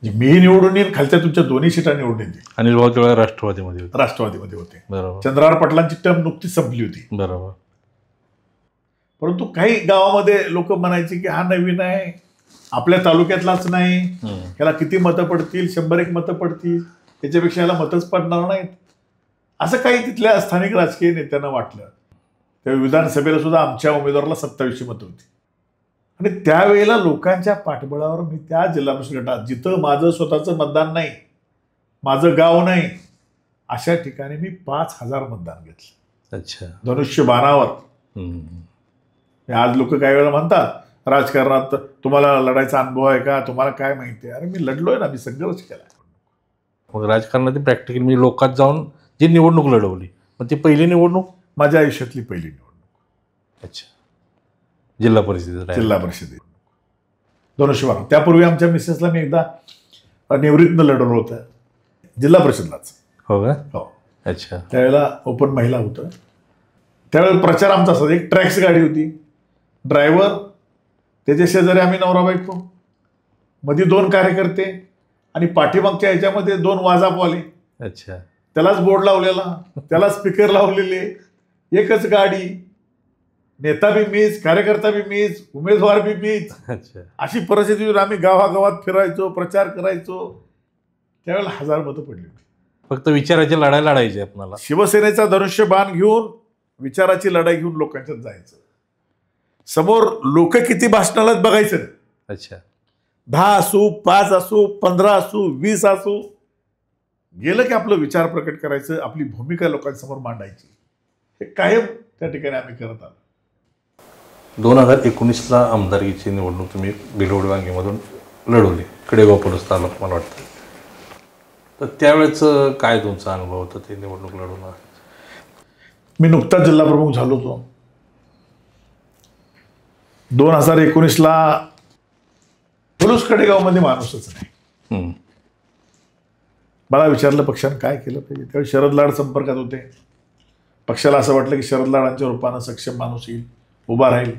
मीही निवडून येईल, खालच्या तुमच्या दोन्ही सीटा निवडून येतील. अनिल भाऊ त्यावेळेला राष्ट्रवादीमध्ये होते. बरोबर. चंद्रहार पाटलांची टर्म नुकतीच संपली होती. बरोबर. परंतु काही गावामध्ये लोक म्हणायचे की हा नवीन आहे, आपल्या तालुक्यातलाच नाही, याला किती मतं पडतील, 101 मतं पडतील, त्याच्यापेक्षा याला मतच पडणार नाहीत, असं काही तिथल्या स्थानिक राजकीय नेत्यांना वाटलं. त्या विधानसभेला सुद्धा आमच्या उमेदवाराला 27 मतं होती. आणि त्यावेळेला लोकांच्या पाठबळावर मी त्या जिल्हा परिषद गटात, जिथं माझं स्वतःचं मतदान नाही, माझं गाव नाही, अशा ठिकाणी मी 5000 मतदान घेतलं. अच्छा. धनुष्यबाणावर. आज लोक काही वेळा म्हणतात राजकारणात तुम्हाला लढायचा अनुभव आहे का, तुम्हाला काय माहिती आहे. अरे मी लढलोय ना, मी संघर्ष केला. मग राजकारणात प्रॅक्टिकली मी लोकात जाऊन जी निवडणूक लढवली, मग ती पहिली निवडणूक माझ्या आयुष्यातली पहिली निवडणूक. अच्छा. जिल्हा परिषद धनुष्यबाण. त्यापूर्वी आमच्या मिसेसला मी एकदा निवृत्तीनं लढवलं होतं जिल्हा परिषदलाच. हो का? हो. अच्छा. त्यावेळेला ओपन महिला होतं. त्यावेळेला प्रचार आमचा असायचा, एक ट्रॅक्स गाडी होती, ड्रायव्हर, त्याच्या शेजारी आम्ही नवरा बायको, मध्ये 2 कार्यकर्ते आणि पाठीमागच्या ह्याच्यामध्ये 2 वाजापवाले. अच्छा. त्यालाच बोर्ड लावलेला, त्याला स्पीकर लावलेले, एकच गाडी, नेता बी मीच, कार्यकर्ता बी मीच, उमेदवार बी मीच. अच्छा. अशी परिस्थितीवर आम्ही गावागावात फिरायचो, प्रचार करायचो. त्यावेळेला 1000 मतं पडली होती. फक्त विचाराची लढाई लढायची आपल्याला. शिवसेनेचा धनुष्यबाण घेऊन, विचाराची लढाई घेऊन लोकांच्यात जायचं. समोर लोक किती भाषणालाच बघायचं. अच्छा. 10 असू, 5 असू, 15 असू, 20 असू, गेलं की आपलं विचार प्रकट करायचं, आपली भूमिका लोकांसमोर मांडायची. हे कायम त्या ठिकाणी आम्ही करत आलो. 2019ला आमदारकीची निवडणूक तुम्ही भिलवडीवांगीमधून लढवली, कडेगाव पोलीस तालुका मला वाटतं. तर त्यावेळेचं काय तुमचा अनुभव होता ते निवडणूक लढवणार? मी नुकताच जिल्हा प्रमुख झालो होतो. 2019ला पोलीस कडेगावमध्ये माणूसच नाही. मला विचारलं पक्षानं काय केलं पाहिजे. त्यावेळी शरद लाड संपर्कात होते. पक्षाला असं वाटलं की शरद लाडांच्या रूपानं सक्षम माणूस येईल, उभा राहील.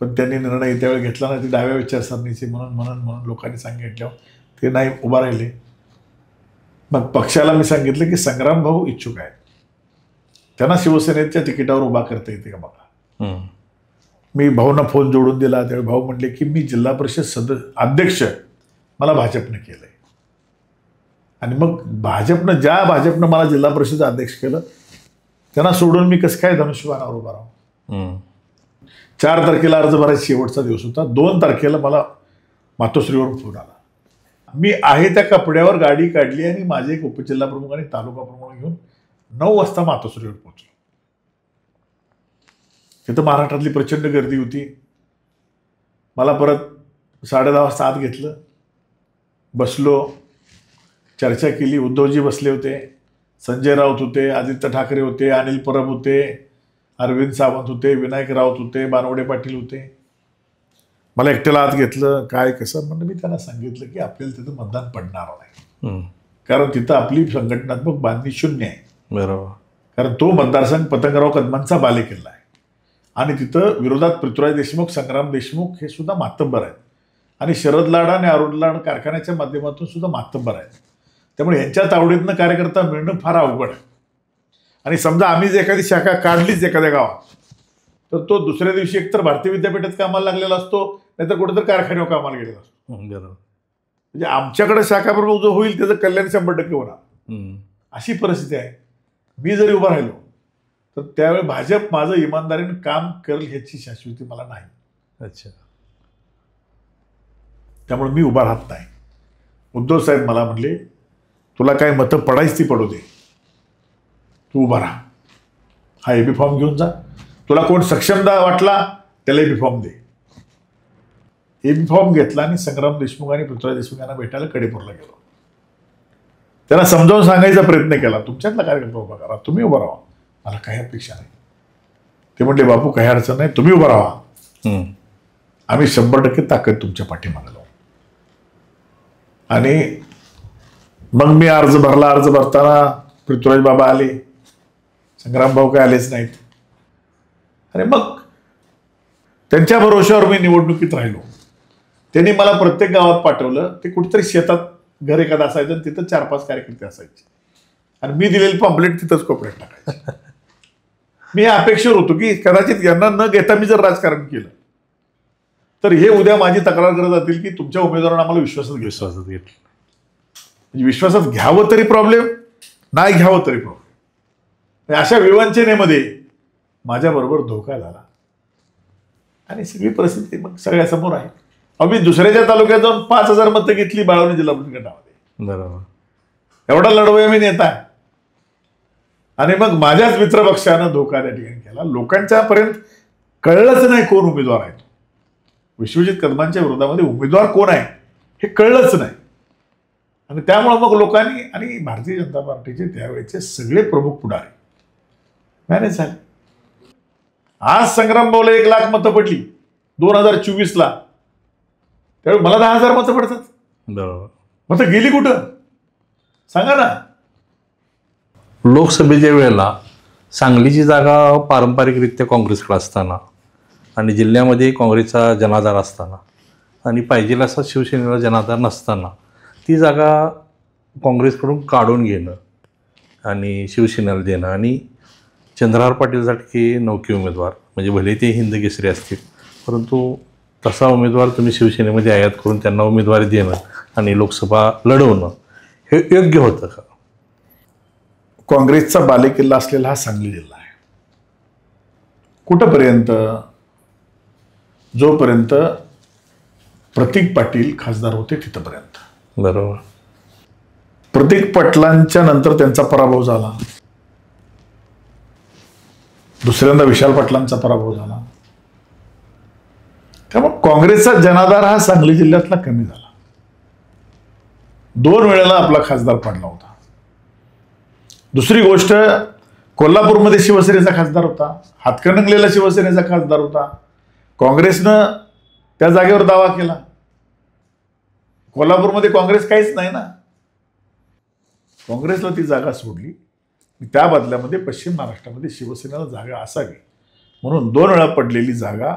पण त्यांनी निर्णय त्यावेळी घेतला नाही. ते डाव्या विचारसरणीचे म्हणून लोकांनी सांगितल्यावर ते नाही उभा राहिले. मग पक्षाला मी सांगितलं की संग्राम भाऊ इच्छुक आहेत, त्यांना शिवसेनेच्या तिकिटावर उभा करता येते का बघा. मी भाऊंना फोन जोडून दिला. त्यावेळी भाऊ म्हणले की मी जिल्हा परिषद अध्यक्ष मला भाजपनं केलंय. आणि मग भाजपनं मला जिल्हा परिषद अध्यक्ष केलं, त्यांना सोडून मी कसं काय धनुष्यबाणावर उभा राहू. 4 तारखेला अर्ज भरायचा शेवटचा दिवस होता. 2 तारखेला मला मातोश्रीवरून फोन आला. मी आहे त्या कपड्यावर गाडी काढली आणि माझे एक उपजिल्हा प्रमुख आणि तालुका प्रमुख घेऊन 9 वाजता मातोश्रीवर पोहोचलो. तिथं महाराष्ट्रातली प्रचंड गर्दी होती. मला परत 10:30 वाजता आत घेतलं, बसलो, चर्चा केली. उद्धवजी बसले होते, संजय राऊत होते, आदित्य ठाकरे होते, अनिल परब होते, अरविंद सावंत होते, विनायक राऊत होते, बानवडे पाटील होते. मला एकट्याला आत घेतलं. काय कसं म्हणलं, मी त्यांना सांगितलं की आपल्याला तिथं मतदान पडणार नाही, कारण तिथं आपली संघटनात्मक बांधणी शून्य आहे. बरोबर. कारण तो मतदारसंघ पतंगराव कदमांचा बालेकिल्ला आहे आणि तिथं विरोधात पृथ्वीराज देशमुख, संग्राम देशमुख हे सुद्धा मातब्बर आहेत आणि शरद लाड आणि अरुण लाड कारखान्याच्या माध्यमातून सुद्धा मातब्बर आहेत. त्यामुळे यांच्या तावडीतनं कार्यकर्ता मिळणं फार अवघड आहे. आणि समजा आम्हीच एखादी शाखा काढलीच एखाद्या गावात, तर तो दुसऱ्या दिवशी एकतर भारतीय विद्यापीठात कामाला लागलेला असतो, नाहीतर कुठेतरी कारखान्यावर कामाला गेलेला असतो. बरोबर. म्हणजे आमच्याकडे शाखा प्रमुख जो होईल त्याचं कल्याण 100% होणार, अशी परिस्थिती आहे. मी जरी उभा राहिलो तर त्यावेळी भाजप माझं इमानदारीने काम करेल ह्याची शाश्वती मला नाही. अच्छा. त्यामुळे मी उभा राहत नाही. उद्धव साहेब मला म्हणले, तुला काय मतं पडायच ती पडू दे, तू उभा राहा, हा एबी फॉर्म घेऊन जा, तुला कोण सक्षमदा वाटला त्याला एबी फॉर्म दे. एबी फॉर्म घेतला आणि संग्राम देशमुख आणि पृथ्वीराज देशमुख यांना भेटायला कडेपूरला गेलो. त्यांना समजावून सांगायचा प्रयत्न केला, तुमच्यातला कार्यकर्ता उभा करा, तुम्ही उभा राहा, मला काही अपेक्षा नाही. ते म्हटले, बापू काही अडचण नाही, तुम्ही उभा राहा, आम्ही 100% ताकद तुमच्या पाठीमागे लावू. आणि मग मी अर्ज भरला. अर्ज भरताना पृथ्वीराज बाबा आले, संग्राम भाऊ काय आलेच नाहीत. आणि मग त्यांच्या भरोश्यावर मी निवडणुकीत राहिलो. त्यांनी मला प्रत्येक गावात पाठवलं. ते कुठेतरी शेतात घर एखादं असायचं आणि तिथं 4-5 कार्यकर्ते असायचे आणि मी दिलेली पॉम्पलेट तिथंच कोपऱ्यात टाकायचे. मी अपेक्षेवर होतो की कदाचित यांना न घेता मी जर राजकारण केलं तर हे उद्या माझी तक्रार करत जातील की तुमच्या उमेदवारांना आम्हाला विश्वासात घेतलं. म्हणजे विश्वासात घ्यावं तरी प्रॉब्लेम, नाही घ्यावं तरी प्रॉब्लेम. अशा विवंचनेमध्ये माझ्याबरोबर धोका झाला आणि सगळी परिस्थिती मग सगळ्यासमोर आहे. आम्ही दुसऱ्याच्या तालुक्यात जाऊन 5,000 मतं घेतली बाळवणी जिल्हा परिषद गटामध्ये. बरोबर. एवढा लढवय मी नेता आहे. आणि मग माझ्याच मित्रपक्षानं धोका त्या ठिकाणी केला. लोकांच्या पर्यंत कळलंच नाही कोण उमेदवार आहे. विश्वजित कदमांच्या विरोधामध्ये उमेदवार कोण आहे हे कळलंच नाही. आणि त्यामुळे मग लोकांनी आणि भारतीय जनता पार्टीचे त्यावेळेचे सगळे प्रमुख पुढारी मॅनेज झाले. आज संग्राम भाऊला 1,00,000 मतं पडली 2024ला, त्यावेळी मला 10,000 मतं पडतात. बरोबर. मतं गेली कुठं सांगा ना. लोकसभेच्या वेळेला सांगलीची जागा पारंपरिकरित्या काँग्रेसकडे असताना आणि जिल्ह्यामध्ये काँग्रेसचा जनाधार असताना आणि पाहिजेल असा शिवसेनेला जनाधार नसताना ती जागा काँग्रेसकडून काढून घेणं आणि शिवसेनेला देणं आणि चंद्रहार पाटीलसारखे नौके उमेदवार, म्हणजे भले ते हिंद केसरी असतील परंतु तसा उमेदवार तुम्ही शिवसेनेमध्ये आयात करून त्यांना उमेदवारी देणं आणि लोकसभा लढवणं हे योग्य होतं का? काँग्रेसचा बालेकिल्ला असलेला हा सांगली जिल्हा आहे. कुठंपर्यंत? जोपर्यंत प्रतीक पाटील खासदार होते तिथपर्यंत. बरोबर. प्रतीक पाटलांच्या नंतर त्यांचा पराभव झाला, दुसऱ्यांदा विशाल पाटलांचा पराभव झाला. त्यामुळे काँग्रेसचा जनाधार हा सांगली जिल्ह्यातला कमी झाला. 2 वेळेला आपला खासदार पडला होता. दुसरी गोष्ट, कोल्हापूरमध्ये शिवसेनेचा खासदार होता, हातकणंगलेला शिवसेनेचा खासदार होता. काँग्रेसनं त्या जागेवर दावा केला. कोल्हापूरमध्ये काँग्रेस काहीच नाही ना. काँग्रेसला ती जागा सोडली. त्या बदल्यामध्ये पश्चिम महाराष्ट्रामध्ये शिवसेनेला जागा असावी म्हणून 2 वेळा पडलेली जागा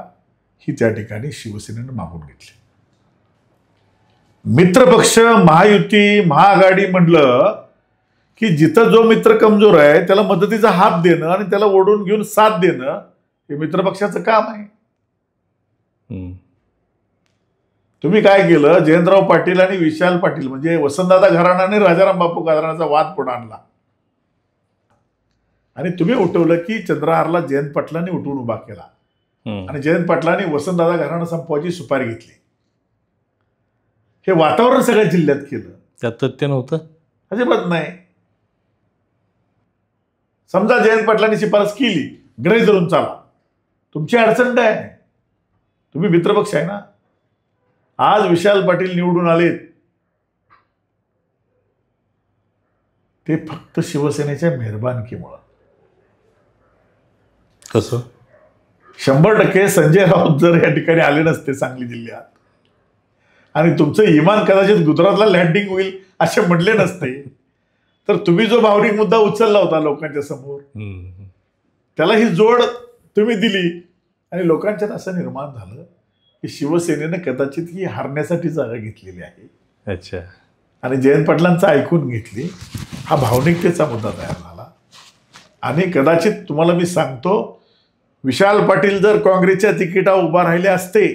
ही त्या ठिकाणी शिवसेनेनं मागून घेतली. मित्रपक्ष, महायुती, महाआघाडी म्हटलं की जिथं जो मित्र कमजोर आहे त्याला मदतीचा हात देणं आणि त्याला ओढून घेऊन साथ देणं हे मित्रपक्षाचं काम आहे. तुम्ही काय केलं, जयंतराव पाटील आणि विशाल पाटील म्हणजे वसंतदादा घराण्याने राजाराम बापू घराण्याचा वाद पुढे आणला आणि तुम्ही उठवलं की चंद्रहारला जयंत पाटलांनी उठवून उभा केला आणि जयंत पाटलांनी वसंतदादा घराणं संपवायची सुपारी घेतली. हे वातावरण सगळ्या जिल्ह्यात केलं. त्यात तथ्य नव्हतं अजिबात नाही. समजा जयंत पाटलांनी शिफारस केली, गृहीत धरून चाला, तुमची अडचण काय आहे? तुम्ही मित्रपक्ष आहे ना. आज विशाल पाटील निवडून आलेत ते फक्त शिवसेनेच्या मेहरबानकीमुळं. कसं? 100% संजय राऊत जर या ठिकाणी आले नसते सांगली जिल्ह्यात आणि तुमचं इमान कदाचित गुजरातला लँडिंग होईल असे म्हटले नसते तर तुम्ही जो भावनिक मुद्दा उचलला होता लोकांच्या समोर त्याला ही जोड तुम्ही दिली आणि लोकांच्यात असं निर्माण झालं की शिवसेनेनं कदाचित ही हारण्यासाठी जागा घेतलेली आहे. अच्छा. आणि जयंत पाटलांचं ऐकून घेतली. हा भावनिकतेचा मुद्दा तयार झाला आणि कदाचित तुम्हाला मी सांगतो, विशाल पाटील जर काँग्रेसच्या तिकिटावर उभा राहिले असते,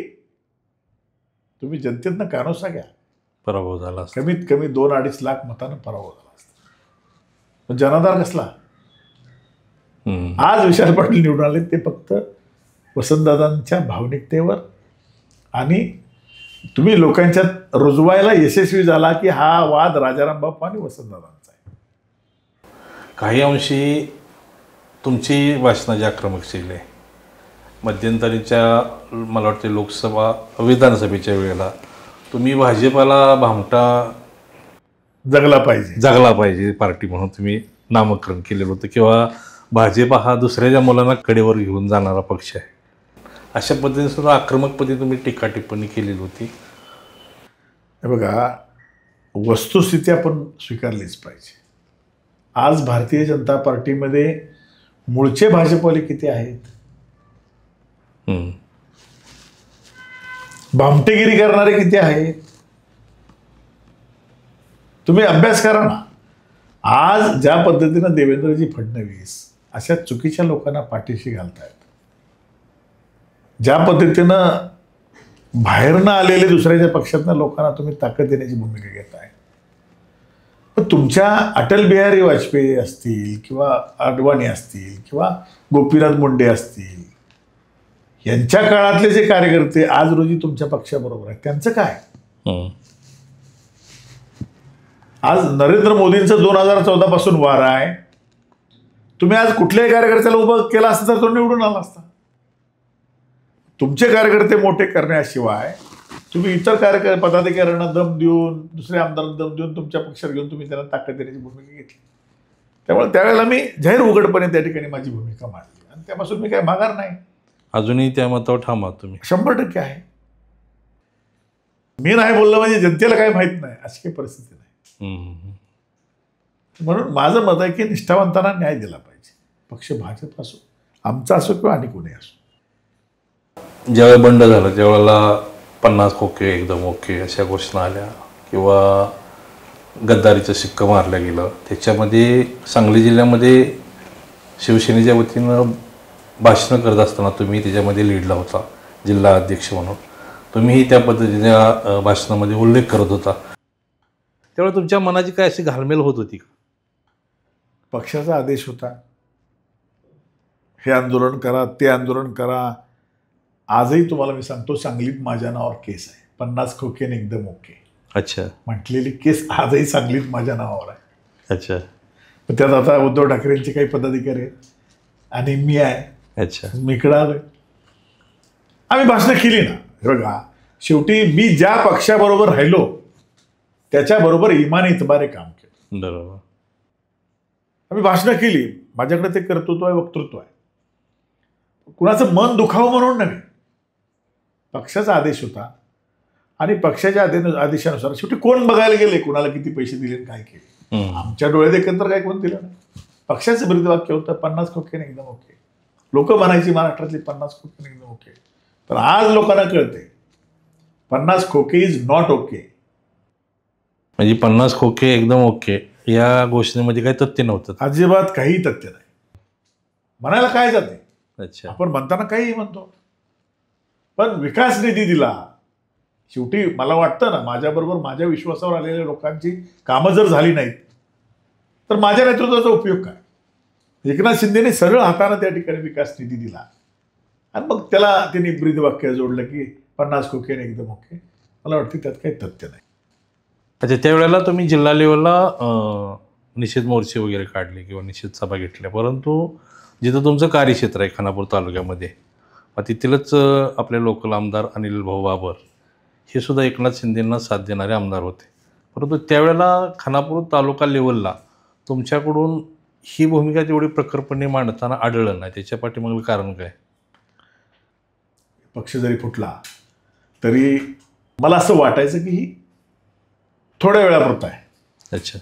तुम्ही जनतेतनं कानोसा घ्या, पराभव झाला, कमीत कमी 2-2.5 लाख मतानं पराभव झाला असता. पण जनाधार कसला? आज विशाल पाटील निवडून आले ते फक्त वसंतदादांच्या भावनिकतेवर आणि तुम्ही लोकांच्यात रुजवायला यशस्वी झाला की हा वाद राजाराम बाप्पा आणि वसंतदादांचा आहे. काही अंशी तुमची भाषणाची आक्रमक शैली आहे. मध्यंतरीच्या मला वाटते लोकसभा विधानसभेच्या वेळेला तुम्ही भाजपाला भामटा जगला पाहिजे पार्टी म्हणून तुम्ही नामकरण केलेलं होतं, किंवा भाजपा हा दुसऱ्याच्या मुलांना कडेवर घेऊन जाणारा पक्ष आहे, अशा पद्धतीने सुद्धा आक्रमकपणे तुम्ही टीका टिप्पणी केलेली होती. हे बघा, वस्तुस्थिती आपण स्वीकारलीच पाहिजे. आज भारतीय जनता पार्टीमध्ये मूळचे भाजपवाले किती आहेत? भामटेगिरी करणारे किती आहेत? तुम्ही अभ्यास करा ना. आज ज्या पद्धतीनं देवेंद्रजी फडणवीस अशा चुकीच्या लोकांना पाठीशी घालतायत, ज्या पद्धतीनं बाहेरनं आलेले दुसऱ्याच्या पक्षातनं लोकांना तुम्ही ताकद देण्याची भूमिका घेताय, पण तुमच्या अटल बिहारी वाजपेयी असतील किंवा अडवाणी असतील किंवा गोपीनाथ मुंडे असतील, यांच्या काळातले जे कार्यकर्ते आज रोजी तुमच्या पक्षाबरोबर आहेत, त्यांचं काय? आज नरेंद्र मोदींचं 2014 पासून वार आहे. तुम्ही आज कुठल्याही कार्यकर्त्याला उभं केला असता तर तो निवडून आला असता. तुमचे कार्यकर्ते मोठे करण्याशिवाय तुम्ही इतर पदाधिकाऱ्यांना दम देऊन, दुसऱ्या आमदारांना दम देऊन तुमच्या पक्षात घेऊन तुम्ही त्यांना ताकद देण्याची भूमिका घेतली. त्यामुळे त्यावेळेला मी जाहीर उघडपणे त्या ठिकाणी माझी भूमिका मांडली आणि त्यापासून मी काय माघार नाही. अजूनही त्या मतावर ठाम तुम्ही? 100% आहे. मी नाही बोललं म्हणजे जनतेला काही माहीत नाही अशी काही परिस्थिती नाही. म्हणून माझं मत आहे की निष्ठावंतांना न्याय दिला पाहिजे. पक्ष भाजप असो, आमचा असो किंवा आणि कोणी असो. ज्यावेळेला बंड झालं त्यावेळेला 50 खोके एकदम ओके अशा घोषणा आल्या, किंवा गद्दारीचं शिक्क मारलं गेलं. त्याच्यामध्ये सांगली जिल्ह्यामध्ये शिवसेनेच्या वतीनं भाषणं करत असताना तुम्ही त्याच्यामध्ये लीडला होता जिल्हा अध्यक्ष म्हणून. तुम्हीही त्या पद्धतीच्या भाषणामध्ये उल्लेख करत होता. त्यावेळेला तुमच्या मनाची काय अशी घालमेल होत होती का? पक्षाचा आदेश होता, हे आंदोलन करा, ते आंदोलन करा. आजही तुम्हाला मी सांगतो, सांगलीत माझ्या नावावर केस आहे. 50 खोके आणि एकदम ओके अच्छा म्हटलेली केस आजही सांगलीत माझ्या नावावर आहे. अच्छा. त्यात आता उद्धव ठाकरेंचे काही पदाधिकारी आहेत आणि मी आहे. अच्छा. मी इकडं आलोय. आम्ही भाषणं केली ना. हे बघा, शेवटी मी ज्या पक्षाबरोबर राहिलो त्याच्याबरोबर इमानी इतबारे काम केलं. बरोबर. आम्ही भाषणं केली. माझ्याकडे ते कर्तृत्व आहे, वक्तृत्व आहे. कुणाचं मन दुखावं म्हणून नव्हे. पक्षाचा आदेश होता आणि पक्षाच्या आदेशानुसार शेवटी कोण बघायला गेले, कुणाला किती पैसे दिले काय केले, आमच्या डोळ्यात एकंदर काय कोण दिलं नाही. पक्षाचं ब्रीदवाक्य होतं 50 खोके एकदम ओके. लोक म्हणायची महाराष्ट्रातली 50 खोके एकदम ओके. पण आज लोकांना कळते 50 खोके इज नॉट ओके. म्हणजे 50 खोके एकदम ओके या घोषणेमध्ये काही तथ्य नव्हतं? अजिबात काही तथ्य नाही. म्हणायला काय जाते, अच्छा, आपण म्हणताना काही म्हणतो, पण विकास निधी दिला. शेवटी मला वाटतं ना, माझ्याबरोबर माझ्या विश्वासावर आलेल्या लोकांची कामं जर झाली नाहीत तर माझ्या नेतृत्वाचा उपयोग काय? एकनाथ शिंदेने सरळ हाताने त्या ठिकाणी विकास निधी दिला आणि मग त्याला त्यांनी ब्रीदवाक्य जोडलं की 50 खोके आणि एकदम ओके. मला वाटतं त्यात काही तथ्य नाही. अच्छा. त्यावेळेला तुम्ही जिल्हा लेवलला निषेध मोर्चे वगैरे काढले किंवा निषेध सभा घेतल्या, परंतु जिथं तुमचं कार्यक्षेत्र आहे खानापूर तालुक्यामध्ये, तिथेच आपले लोकल आमदार अनिल भाऊ बाबर हे सुद्धा एकनाथ शिंदेंना साथ देणारे आमदार होते. परंतु त्यावेळेला खानापूर तालुका लेवलला तुमच्याकडून ही भूमिका तेवढी प्रखरपणे मांडताना आढळलं नाही. त्याच्या पाठीमागलं कारण काय? पक्ष जरी फुटला तरी मला असं वाटायचं की ही थोड्या वेळापुरता आहे. अच्छा.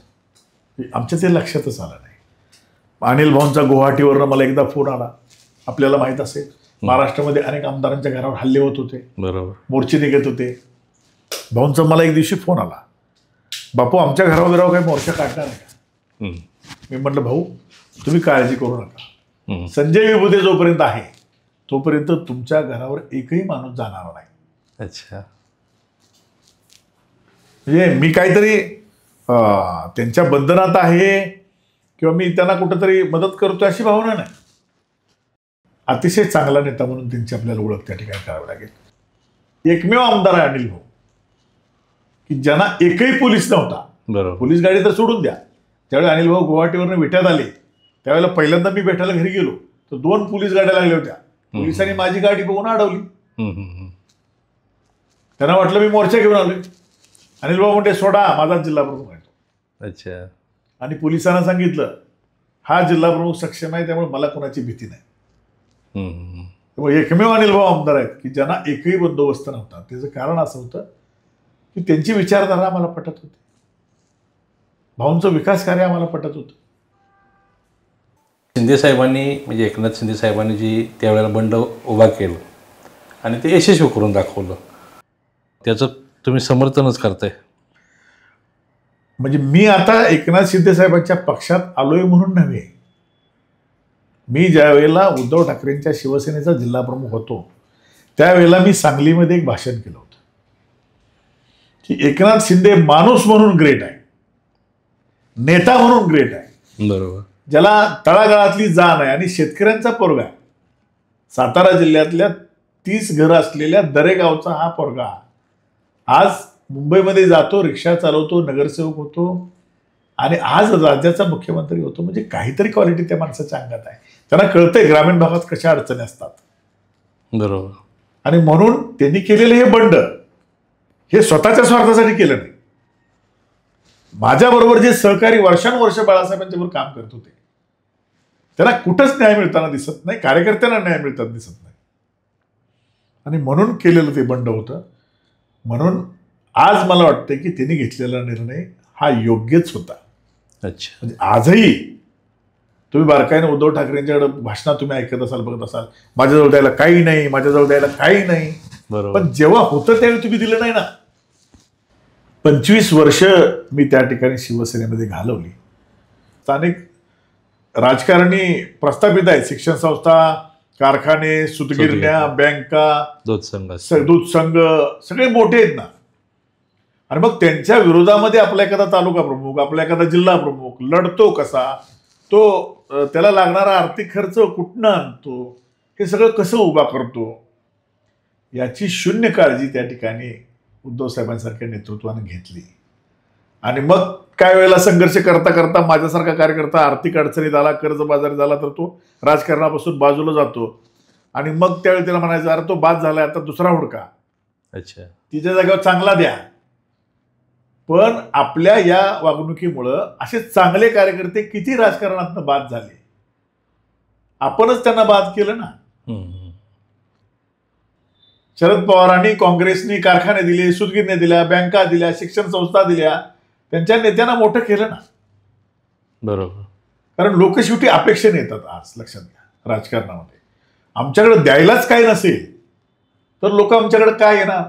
आमच्या ते लक्षातच आलं नाही. अनिल भाऊंचा गुवाहाटीवरनं मला एकदा फोन आला. आपल्याला माहीत असेल, महाराष्ट्रामध्ये अनेक आमदारांच्या घरावर हल्ले होत होते, बरोबर, मोर्चे निघत होते. भाऊंचा मला एक दिवशी फोन आला, बापू आमच्या घरावर काही मोर्चा काढणार आहे का? मी म्हटलं भाऊ तुम्ही काळजी करू नका, संजय विभुते जोपर्यंत आहे तोपर्यंत तुमच्या घरावर एकही माणूस जाणार नाही. अच्छा. म्हणजे मी काहीतरी त्यांच्या बंधनात आहे किंवा मी त्यांना कुठंतरी मदत करतो अशी भावना नाही. अतिशय चांगला नेता म्हणून त्यांची आपल्याला ओळख त्या ठिकाणी करावी लागेल. एकमेव आमदार आहे अनिल भाऊ. की ज्यांना एकही पोलीस नव्हता. बरोबर. पोलीस गाडी तर सोडून द्या. ज्यावेळी अनिल भाऊ गुवाहाटीवरनं विट्यात आले त्यावेळेला पहिल्यांदा मी भेटायला घरी गेलो तर 2 पोलीस गाड्या लागल्या होत्या. पोलिसांनी माझी गाडी बघून अडवली. त्यांना वाटलं मी मोर्चा घेऊन आलोय. अनिल भाऊ म्हणते सोडा, माझा जिल्हा प्रमुख आहे. अच्छा. आणि पोलिसांना सांगितलं हा जिल्हा प्रमुख सक्षम आहे त्यामुळे मला कोणाची भीती नाही. त्यामुळे एकमेव अनिल भाऊ आमदार आहेत की ज्यांना एकही बंदोबस्त नव्हता. त्याचं कारण असं होतं की त्यांची विचारधारा आम्हाला पटत होती. भाऊंचं विकास कार्य आम्हाला पटत होतं. शिंदे साहेबांनी म्हणजे एकनाथ शिंदे साहेबांनी जी त्यावेळेला बंड उभा केलं आणि ते यशस्वी करून दाखवलं, त्याचं तुम्ही समर्थनच करताय. म्हणजे मी आता एकनाथ शिंदे साहेबांच्या पक्षात आलोय म्हणून नव्हे. मी ज्या वेळेला उद्धव ठाकरेंच्या शिवसेनेचा जिल्हा प्रमुख होतो त्यावेळेला मी सांगलीमध्ये एक भाषण केलं होतं की एकनाथ शिंदे माणूस म्हणून ग्रेट आहे, नेता म्हणून ग्रेट आहे. बरोबर. ज्याला तळागाळातली जाण आहे आणि शेतकऱ्यांचा पोरगा आहे. सातारा जिल्ह्यातल्या 30 घरं असलेल्या दरेगावचा हा पोरगा आज मुंबईमध्ये जातो, रिक्षा चालवतो, नगरसेवक होतो आणि आज राज्याचा मुख्यमंत्री होतो. म्हणजे काहीतरी क्वालिटी त्या माणसाच्या अंगात आहे. त्यांना कळतंय ग्रामीण भागात कशा अडचणी असतात. बरोबर. आणि म्हणून त्यांनी केलेलं हे बंड हे स्वतःच्या स्वार्थासाठी केलं नाही. माझ्याबरोबर जे सहकारी वर्षानुवर्ष बाळासाहेबांच्याबरोबर काम करत होते त्यांना कुठंच न्याय मिळताना दिसत नाही, कार्यकर्त्यांना न्याय मिळताना दिसत नाही. आणि म्हणून केलेलं ते बंड होतं. म्हणून आज मला वाटतं की त्यांनी घेतलेला निर्णय हा योग्यच होता. अच्छा. म्हणजे आजही तुम्ही बारकाईने उद्धव ठाकरेंच्याकडे भाषणात तुम्ही ऐकत असाल, बघत असाल, माझ्याजवळ द्यायला काही नाही, माझ्याजवळ द्यायला काही नाही. बरोबर. पण जेव्हा होतं त्यावेळी तुम्ही दिलं नाही ना. 25 वर्ष मी त्या ठिकाणी शिवसेनेमध्ये घालवली. स्थानिक राजकारणी प्रस्थापित आहेत. शिक्षण संस्था, कारखाने, सूतगिरण्या, बँका, दूध संघ सगळे मोठे आहेत ना. आणि मग त्यांच्या विरोधामध्ये आपला एखादा तालुका प्रमुख, आपला एखादा जिल्हा प्रमुख लढतो कसा, तो त्याला लागणारा आर्थिक खर्च कुठनं आणतो, हे सगळं कसं उभा करतो, याची शून्य काळजी त्या ठिकाणी उद्धव साहेबांसारख्या नेतृत्वाने घेतली. आणि मग काय वेळेला संघर्ष करता करता माझ्यासारखा कार्यकर्ता आर्थिक अडचणीत आला, कर्जबाजारी झाला तर तो राजकारणापासून बाजूला जातो. आणि मग त्यावेळी त्याला म्हणायचं अरे तो बाद झालाय, आता दुसरा हुडका. अच्छा. तिच्या जागेवर चांगला द्या. पण आपल्या या वागणुकीमुळं असे चांगले कार्यकर्ते किती राजकारणातनं बाद झाले. आपणच त्यांना बाद केलं ना. शरद पवारांनी, काँग्रेसनी कारखाने दिले, सूतगिरण्या दिल्या, बँका दिल्या, शिक्षण संस्था दिल्या, त्यांच्या नेत्यांना मोठं केलं ना. बरोबर. कारण लोक शेवटी अपेक्षेने येतात. आज लक्षात घ्या, राजकारणामध्ये आमच्याकडे द्यायलाच काय नसेल तर लोक आमच्याकडे काय येणार.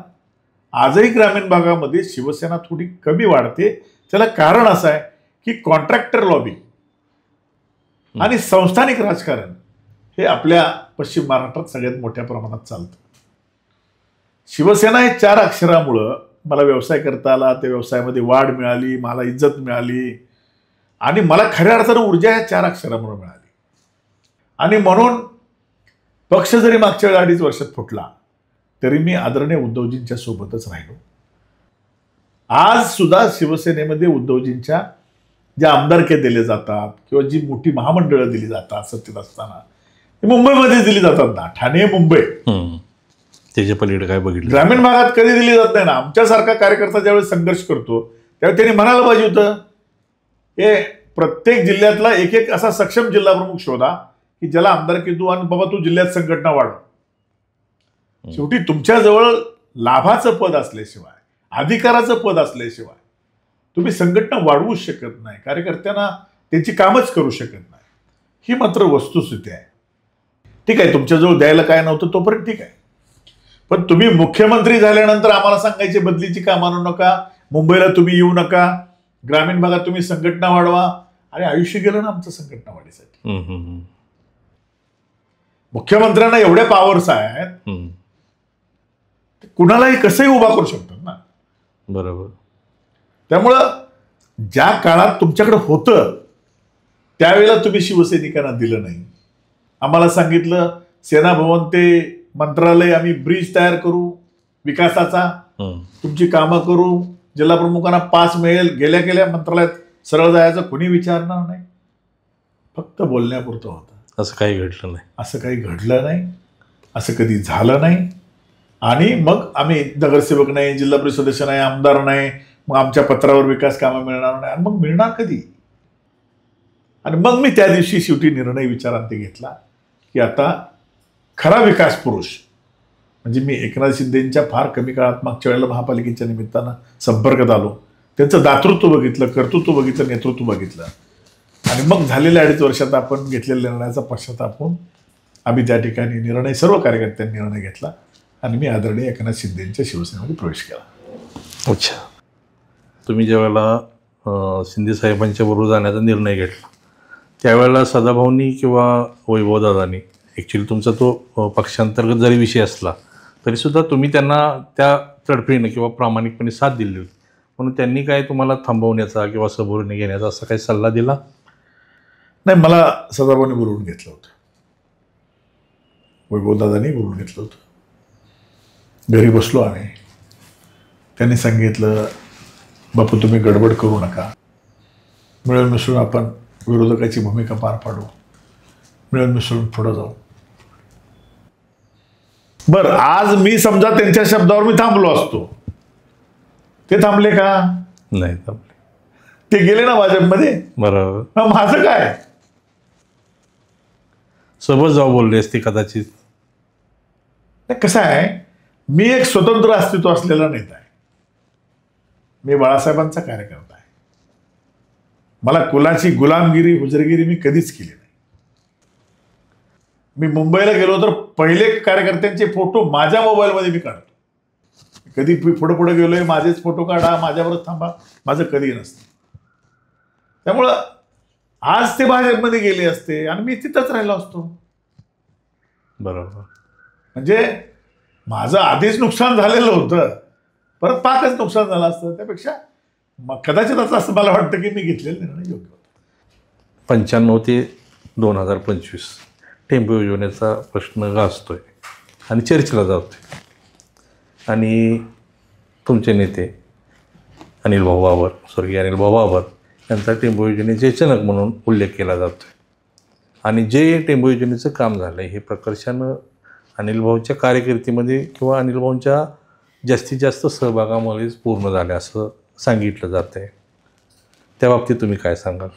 आजही ग्रामीण भागामध्ये शिवसेना थोडी कमी वाढते. त्याला कारण असं आहे की कॉन्ट्रॅक्टर लॉबी आणि संस्थानिक राजकारण हे आपल्या पश्चिम महाराष्ट्रात सगळ्यात मोठ्या प्रमाणात चालतं. शिवसेना हे 4 अक्षरामुळं मला व्यवसाय करता आला, त्या व्यवसायामध्ये वाढ मिळाली, मला इज्जत मिळाली आणि मला खऱ्या अर्थानं ऊर्जा ह्या 4 अक्षरामुळे मिळाली. आणि म्हणून पक्ष जरी मागच्या वेळी 2.5 वर्षात फुटला तरी मी आदरणीय उद्धवजींच्या सोबतच राहिलो. आज सुद्धा शिवसेनेमध्ये उद्धवजींच्या ज्या आमदारक्या दिल्या जातात किंवा जी मोठी महामंडळं दिली जातात सत्तेत असताना ती मुंबईमध्ये दिली जातात ना. ठाणे, मुंबई, त्याच्या पलीकडे काय बघितलं. ग्रामीण भागात कधी दिली जात नाही ना. आमच्यासारखा कार्यकर्ता ज्यावेळेस संघर्ष करतो त्यावेळी त्यांनी म्हणायला पाहिजे होतं हे प्रत्येक जिल्ह्यातला एक एक असा सक्षम जिल्हा प्रमुख शोधा की ज्याला आमदारकी तू आणि बाबा तू जिल्ह्यात संघटना वाढव. शेवटी तुमच्याजवळ लाभाचं पद असल्याशिवाय, अधिकाराचं पद असल्याशिवाय तुम्ही संघटना वाढवूच शकत नाही. कार्यकर्त्यांना त्यांची कामच करू शकत नाही. ही मात्र वस्तुस्थिती आहे. ठीक आहे, तुमच्याजवळ द्यायला काय नव्हतं तोपर्यंत ठीक आहे. पण तुम्ही मुख्यमंत्री झाल्यानंतर आम्हाला सांगायचे बदलीची काम आणू नका, मुंबईला तुम्ही येऊ नका, ग्रामीण भागात तुम्ही संघटना वाढवा. आणि आयुष्य गेलं ना आमचं संघटना वाढीसाठी. मुख्यमंत्र्यांना एवढ्या पॉवर्स आहेत कुणालाही कसंही उभा करू शकतात ना. बरोबर. त्यामुळं ज्या काळात तुमच्याकडे होतं त्यावेळेला तुम्ही शिवसैनिकांना दिलं नाही. आम्हाला सांगितलं सेना भवन ते मंत्रालय आम्ही ब्रिज तयार करू विकासाचा, तुमची कामं करू, जिल्हा प्रमुखांना पास मिळेल, गेल्या गेल्या मंत्रालयात सरळ जायचं कोणी विचारणार नाही. फक्त बोलण्यापुरतं होतं. असं काही घडलं नाही. असं काही घडलं नाही, असं कधी झालं नाही. आणि मग आम्ही नगरसेवक नाही, जिल्हा परिषद सदस्य नाही, आमदार नाही, मग आमच्या पत्रावर विकास कामं मिळणार नाही. आणि मग मिळणार कधी? आणि मग मी त्या दिवशी शेवटी निर्णय विचारांती घेतला की आता खरा विकास पुरुष म्हणजे मी एकनाथ शिंदेंच्या फार कमी काळात मागच्या वेळेला महापालिकेच्या निमित्तानं संपर्कात आलो, त्यांचं दातृत्व बघितलं, कर्तृत्व बघितलं, नेतृत्व बघितलं. आणि मग झालेल्या 2.5 वर्षात आपण घेतलेल्या निर्णयाचा पश्चाताप होऊन आम्ही त्या ठिकाणी निर्णय, सर्व कार्यकर्त्यांनी निर्णय घेतला आणि मी आदरणीय एकनाथ शिंदेंच्या शिवसेनेमध्ये प्रवेश केला. अच्छा. तुम्ही ज्यावेळेला शिंदे साहेबांच्या बरोबर जाण्याचा निर्णय घेतला त्यावेळेला सदाभाऊंनी किंवा वैभवदादांनी ॲक्च्युली तुमचा तो पक्षांतर्गत जरी विषय असला तरीसुद्धा तुम्ही त्यांना त्या तडफडीने किंवा प्रामाणिकपणे साथ दिली होती, म्हणून त्यांनी काय तुम्हाला थांबवण्याचा किंवा सबुरीने घेण्याचा असा काही सल्ला दिला नाही? मला सदाभाऊंनी बोलवून घेतलं होतं, वैभवदादांनी बोलवून घेतलं होतं. घरी बसलो आम्ही. त्यांनी सांगितलं, बापू तुम्ही गडबड करू नका, मिळून मिसळून आपण विरोधकाची भूमिका पार पाडू, मिळून मिसळून पुढं जाऊ. बरं, आज मी समजा त्यांच्या शब्दावर मी थांबलो असतो, ते थांबले का? नाही थांबले. ते गेले ना भाजपमध्ये. बरोबर. मग माझं काय? सोबत जाऊ बोलले असते कदाचित. कसं आहे, मी एक स्वतंत्र अस्तित्व असलेला नेता आहे. मी बाळासाहेबांचा कार्यकर्ता आहे. मला कुलाची गुलामगिरी, हुजरगिरी मी कधीच केली नाही. मी मुंबईला गेलो तर पहिले कार्यकर्त्यांचे फोटो माझ्या मोबाईलमध्ये मी काढतो. कधी पुढे गेलोय, माझेच फोटो काढा, माझ्यावरच थांबा, माझं कधी नसतं. त्यामुळं आज ते भाजपमध्ये गेले असते आणि मी तिथंच राहिलो असतो. बरोबर. म्हणजे माझं आधीच नुकसान झालेलं होतं, परत पाकच नुकसान झालं असतं. त्यापेक्षा मग कदाचित असं मला वाटतं की मी घेतलेला निर्णय योग्य होता. 95 ते 2025 टेम्पो योजनेचा प्रश्न गाजतोय आणि चर्चेला जातोय आणि तुमचे नेते अनिल भाऊ बाबर, स्वर्गीय अनिल भाऊ बाबर यांचा टेम्पो योजनेचे जनक म्हणून उल्लेख केला जातोय. आणि जे टेम्पो योजनेचं काम झालं हे प्रकर्षानं अनिल भाऊच्या कारकिर्दीमध्ये किंवा अनिल भाऊंच्या जास्तीत जास्त सहभागामुळेच पूर्ण झाले असं सांगितलं जात आहे. त्या बाबतीत तुम्ही काय सांगाल?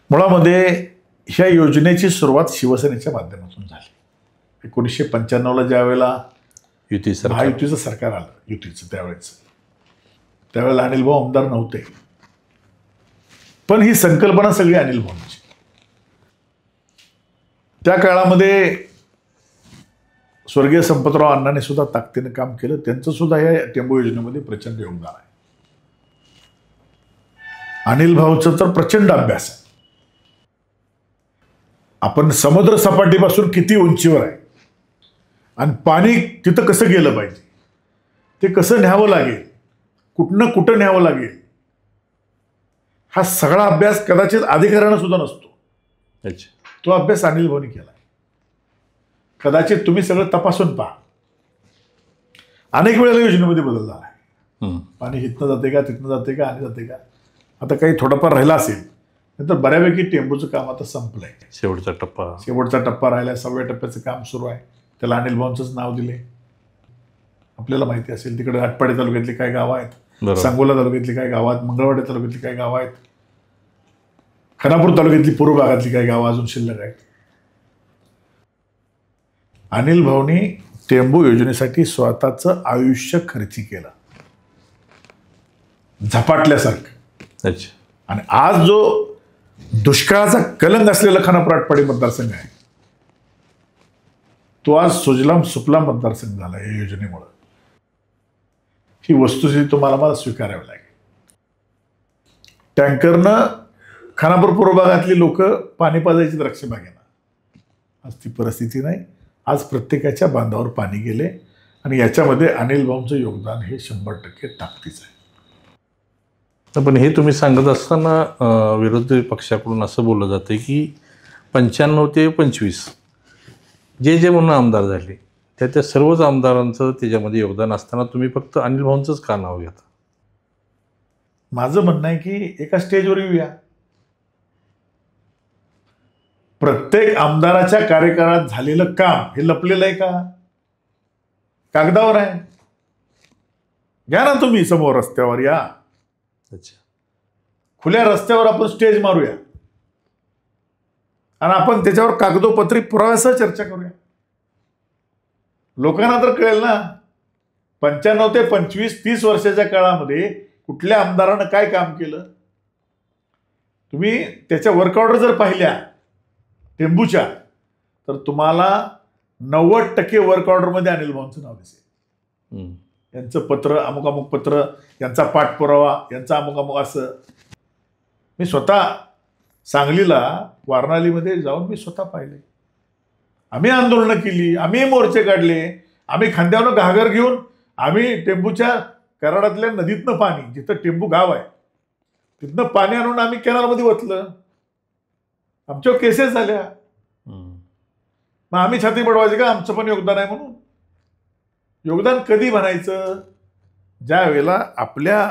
मुळामध्ये ह्या योजनेची सुरुवात शिवसेनेच्या माध्यमातून झाली. 1995ला ज्या वेळेला महायुतीचं सरकार आलं, युतीचं त्यावेळेला अनिल भाऊ आमदार नव्हते, पण ही संकल्पना सगळी अनिल भाऊंची. त्या काळामध्ये स्वर्गीय संपतराव अण्णांनी सुद्धा ताकदीनं काम केलं. त्यांचं सुद्धा या टेम्पो योजनेमध्ये प्रचंड योगदान आहे. अनिल भाऊचं तर प्रचंड अभ्यास आहे. आपण समुद्र सपाटीपासून किती उंचीवर आहे आणि पाणी तिथं कसं गेलं पाहिजे, ते कसं न्यावं लागेल, कुठनं कुठं न्यावं लागेल, हा सगळा अभ्यास कदाचित अधिकाऱ्यांना सुद्धा नसतो. तो अभ्यास अनिल भाऊनी केला. कदाचित तुम्ही सगळं तपासून पहा. अनेक वेळेला योजनेमध्ये बदल झाला आहे. पाणी इथनं जाते का, तिथनं जाते का, आणि जाते का, आता काही थोडंफार राहिला असेल, नंतर बऱ्यापैकी टेम्पोचं काम आता संपलंय. शेवटचा टप्पा राहिला. 6व्या टप्प्याचं काम सुरू आहे. त्याला अनिल भाऊंचंच नाव दिले. आपल्याला माहिती असेल तिकडे आटपाडी तालुक्यातली काय गावं आहेत, सांगोला तालुक्यातली काय गावं आहेत, मंगळवाडी तालुक्यातली काय गावं आहेत, खानापूर तालुक्यातली पूर्व भागातली काय गावं अजून शिल्लक आहेत. अनिल भाऊनी टेम्पो योजनेसाठी स्वतःचं आयुष्य खर्ची केलं, झपाटल्यासारखं. आणि आज जो दुष्काळाचा कलंक असलेला खानापूर आटपाडी मतदारसंघ आहे, तो आज सुजलाम सुफलाम मतदारसंघ झाला या योजनेमुळे. ही वस्तुस्थिती तुम्हाला मला स्वीकारावी लागेल. टँकरनं खानापूर पूर्व भागातली लोक पाणी पाजायची द्राक्षबागेनं. आज ती परिस्थिती नाही. आज प्रत्येकाच्या बांधावर पाणी गेले आणि याच्यामध्ये अनिल भाऊंचं योगदान हे 100% ताकदीचं आहे. पण हे तुम्ही सांगत असताना विरोधी पक्षाकडून असं बोललं जातं की 95 ते 25 जे म्हणून आमदार झाले त्या सर्वच आमदारांचं त्याच्यामध्ये योगदान असताना तुम्ही फक्त अनिल भाऊंचंच का नाव घेता? माझं म्हणणं आहे की एका स्टेजवर येऊया. प्रत्येक आमदाराच्या कार्यकाळात झालेलं काम हे लपलेलं आहे का? कागदावर आहे. घ्या ना तुम्ही समोर रस्त्यावर या. अच्छा. खुल्या रस्त्यावर आपण स्टेज मारूया आणि आपण त्याच्यावर कागदोपत्री पुराव्यासह चर्चा करूया. लोकांना तर कळेल ना 95 ते 25 30 वर्षाच्या काळामध्ये कुठल्या आमदारानं काय काम केलं. तुम्ही त्याच्या वर्क ऑर्डर जर पाहिल्या टेंबूच्या तर तुम्हाला 90% वर्क ऑर्डरमध्ये अनिल भाऊंचं नाव दिसेल. यांचं पत्र अमुक अमुक पत्र, यांचा पाठपुरावा, यांचा अमुक अमुक असं. मी स्वतः सांगलीला वारणालीमध्ये जाऊन मी स्वतः पाहिले. आम्ही आंदोलनं केली, आम्ही मोर्चे काढले, आम्ही खांद्यावरून घागर घेऊन आम्ही टेंबूच्या कराडातल्या नदीतनं पाणी, जिथं टेंबू गाव आहे तिथनं पाणी आणून आम्ही कॅनलमध्ये ओतलं. आमच्यावर केसेस झाल्या. मग आम्ही छाती पडवायची का आमचं पण योगदान आहे म्हणून? योगदान कधी म्हणायचं? ज्या वेळेला आपल्या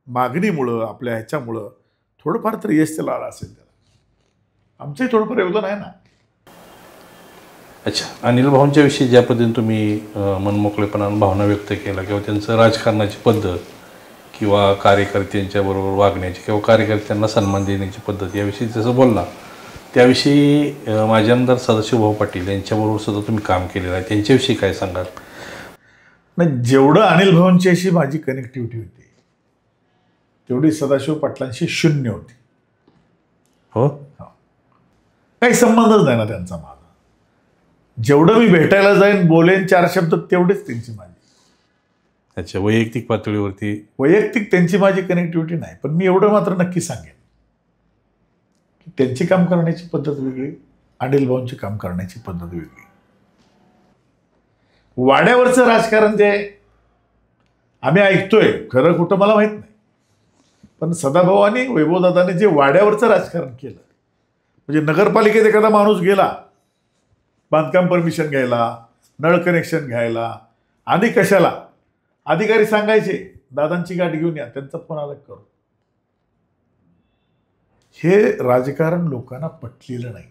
मागणीमुळं, आपल्या ह्याच्यामुळं थोडंफार तर यश त्याला आलं असेल. त्याला आमचंही थोडंफार योगदान आहे ना. अच्छा. अनिल भाऊंच्या विषयी ज्या पद्धतीने तुम्ही मनमोकळेपणाने भावना व्यक्त केला किंवा त्यांचं राजकारणाची पद्धत किंवा कार्यकर्त्यांच्या बरोबर वागण्याची किंवा कार्यकर्त्यांना सन्मान देण्याची पद्धत याविषयी जसं बोलला, त्याविषयी माझे आमदार सदाशिवभाऊ पाटील यांच्याबरोबर सुद्धा तुम्ही काम केलेलं आहे. त्यांच्याविषयी काय सांगाल? नाही, जेवढं अनिल भाऊंची अशी माझी कनेक्टिव्हिटी होती तेवढी सदाशिव पाटलांशी शून्य होती. हो, काही संबंधच नाही ना त्यांचा माझा. जेवढं मी भेटायला जाईन, बोलेन 4 शब्द, तेवढेच त्यांची माझी. अच्छा. वैयक्तिक पातळीवरती वैयक्तिक त्यांची माझी कनेक्टिव्हिटी नाही. पण मी एवढं मात्र नक्की सांगेन की त्यांची काम करण्याची पद्धत वेगळी, अनिल भाऊंची काम करण्याची पद्धत वेगळी. वाड्यावरचं राजकारण जे आम्ही ऐकतोय, खरं कुठं मला माहित नाही, पण सदाभाऊ आणि वैभवदादाने जे वाड्यावरचं राजकारण केलं, म्हणजे नगरपालिकेत एखादा माणूस गेला बांधकाम परमिशन घ्यायला, नळ कनेक्शन घ्यायला, आणि कशाला अधिकारी सांगायचे दादांची गाठ घेऊन या, त्यांचा फोन आला करू. हे राजकारण लोकांना पटलेलं नाही.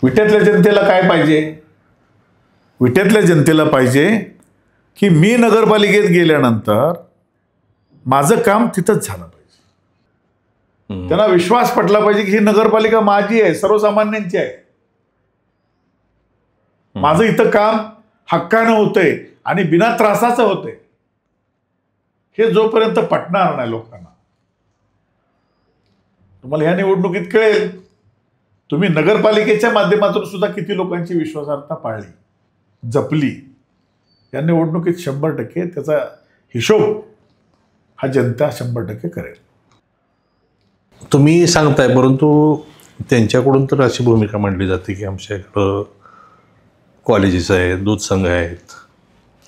विट्यातल्या जनतेला काय पाहिजे? विट्यातल्या जनतेला पाहिजे की मी नगरपालिकेत गेल्यानंतर माझं काम तिथंच झालं पाहिजे. त्यांना विश्वास पटला पाहिजे की ही नगरपालिका माझी आहे, सर्वसामान्यांची आहे. माझं इथं काम हक्कानं होतंय आणि बिना त्रासाचं होतंय. हे जोपर्यंत पटणार नाही लोकांना, तुम्हाला ह्या निवडणुकीत कळेल तुम्ही नगरपालिकेच्या माध्यमातून सुद्धा किती लोकांची विश्वासार्हता पाळली, जपली. या निवडणुकीत 100% त्याचा हिशोब हा जनता 100% करेल. तुम्ही सांगताय, परंतु त्यांच्याकडून तर अशी भूमिका मांडली जाते की आमच्या इकडं कॉलेजेस आहेत, दूध संघ आहेत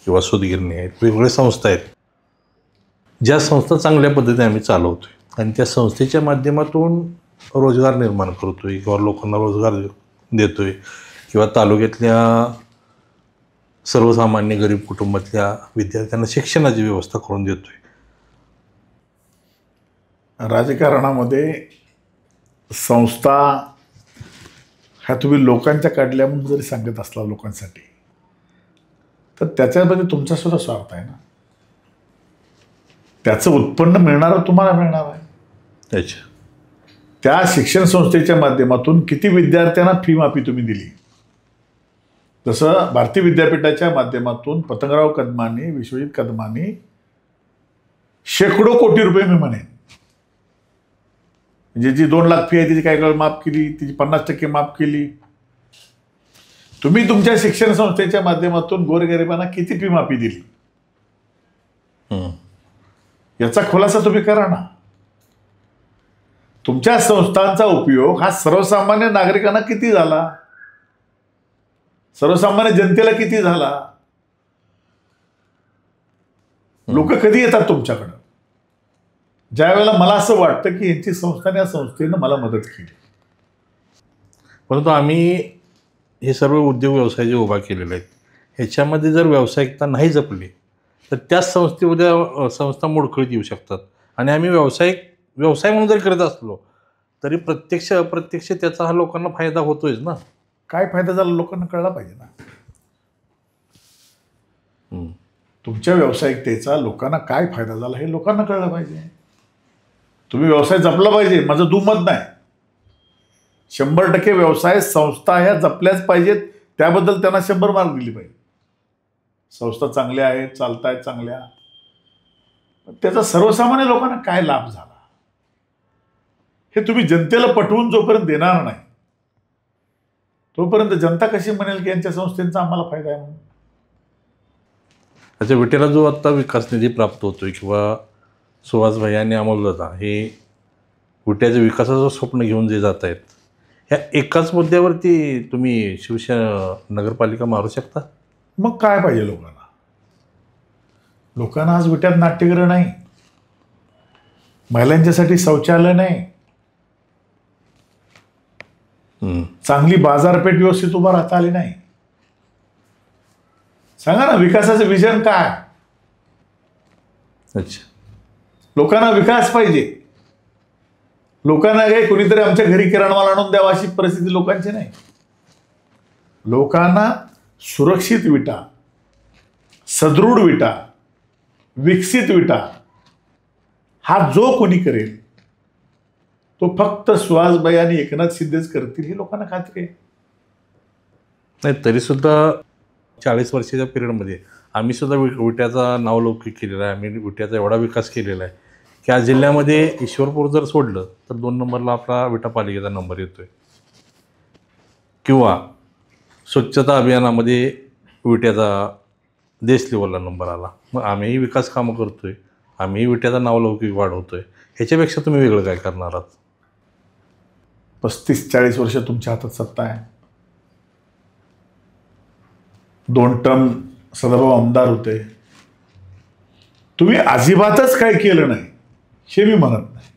किंवा सूतगिरणी आहेत, वेगवेगळ्या संस्था आहेत, ज्या संस्था चांगल्या पद्धतीने आम्ही चालवतोय आणि त्या संस्थेच्या माध्यमातून रोजगार निर्माण करतोय किंवा लोकांना रोजगार देतोय किंवा तालुक्यातल्या सर्वसामान्य गरीब कुटुंबातल्या विद्यार्थ्यांना शिक्षणाची व्यवस्था करून देतोय. राजकारणामध्ये संस्था ह्या तुम्ही लोकांच्या काढल्या म्हणून जरी सांगत असला लोकांसाठी, तर त्याच्यामध्ये तुमचा सुद्धा स्वार्थ आहे ना. त्याचं उत्पन्न मिळणारं तुम्हाला मिळणार आहे. अच्छा. त्या शिक्षण संस्थेच्या माध्यमातून किती विद्यार्थ्यांना फी माफी तुम्ही दिली? जसं भारतीय विद्यापीठाच्या माध्यमातून पतंगराव कदमांनी, विश्वजित कदमांनी शेकडो कोटी रुपये मी म्हणेन, म्हणजे जी 2 लाख फी आहे तिची काही काळ माफ केली, तिची 50% माफ केली. तुम्ही तुमच्या शिक्षण संस्थेच्या माध्यमातून गोरगरिबांना किती फी माफी दिली याचा खुलासा तुम्ही करा ना. तुमच्या संस्थांचा उपयोग हा सर्वसामान्य नागरिकांना किती झाला, सर्वसामान्य जनतेला किती झाला? लोक कधी येतात तुमच्याकडं? ज्या वेळेला मला असं वाटतं की यांची संस्था या संस्थेनं मला मदत केली. परंतु आम्ही हे सर्व उद्योग व्यवसाय जे उभा केलेले आहेत ह्याच्यामध्ये जर व्यावसायिकता नाही जपली तर त्याच संस्थे उद्या संस्था मोडकळीत येऊ शकतात. आणि आम्ही व्यवसाय म्हणून जरी करत असलो तरी प्रत्यक्ष अप्रत्यक्ष त्याचा हा लोकांना फायदा होतोयच ना. काय फायदा झाला लोकांना कळला पाहिजे ना. तुमच्या व्यावसायिकतेचा लोकांना काय फायदा झाला हे लोकांना कळलं पाहिजे. तुम्ही व्यवसाय जपला पाहिजे, माझं दुमत नाही. 100% व्यवसाय संस्था ह्या जपल्याच पाहिजेत, त्याबद्दल त्यांना 100 मार्क दिली पाहिजे. संस्था चांगल्या आहेत, चालतायत चांगल्या, पण त्याचा सर्वसामान्य लोकांना काय लाभ झाला हे तुम्ही जनतेला पटवून जोपर्यंत देणार नाही तोपर्यंत जनता कशी म्हणेल की यांच्या संस्थेचा आम्हाला फायदा आहे म्हणून. अच्छा, विटेला जो आत्ता विकास निधी प्राप्त होतोय किंवा सुहासभाई आणि अमोलदादा हे विट्याच्या विकासाचं स्वप्न घेऊन जे जात आहेत ह्या एकाच मुद्द्यावरती तुम्ही शिवसेना नगरपालिका मारू शकता? मग काय पाहिजे लोकांना? लोकांना आज विट्यात नाट्यगृह नाही, महिलांच्यासाठी शौचालय नाही, चांगली बाजारपेठ व्यवस्थित उभा राहता आली नाही. सांगा ना, विकासाचं विजन काय? अच्छा, लोकांना विकास पाहिजे. लोकांना काही कोणीतरी आमच्या घरी किराणा माल आणून द्यावा अशी परिस्थिती लोकांची नाही. लोकांना सुरक्षित विटा, सदृढ विटा, विकसित विटा हा जो कोणी करेल तो फक्त सुहासबाई आणि एकनाथ शिंदेच करतील ही लोकांना खात्री आहे. नाही तरीसुद्धा 40 वर्षाच्या पिरियडमध्ये आम्ही सुद्धा विट्याचा नावलौकिक केलेला आहे. आम्ही विट्याचा एवढा विकास केलेला आहे की आज जिल्ह्यामध्ये ईश्वरपूर जर सोडलं तर 2 नंबरला आपला विटा पालिकेचा नंबर येतोय. किंवा स्वच्छता अभियानामध्ये विट्याचा देश लेवलला नंबर आला. मग आम्हीही विकास कामं करतोय, आम्हीही विट्याचा नावलौकिक वाढवतोय. ह्याच्यापेक्षा तुम्ही वेगळं काय करणार आहात? 35-40 वर्ष तुमच्या हातात सत्ता आहे. 2 टर्म सदाभाऊ आमदार होते. तुम्ही अजिबातच काय केलं नाही हे मी म्हणत नाही.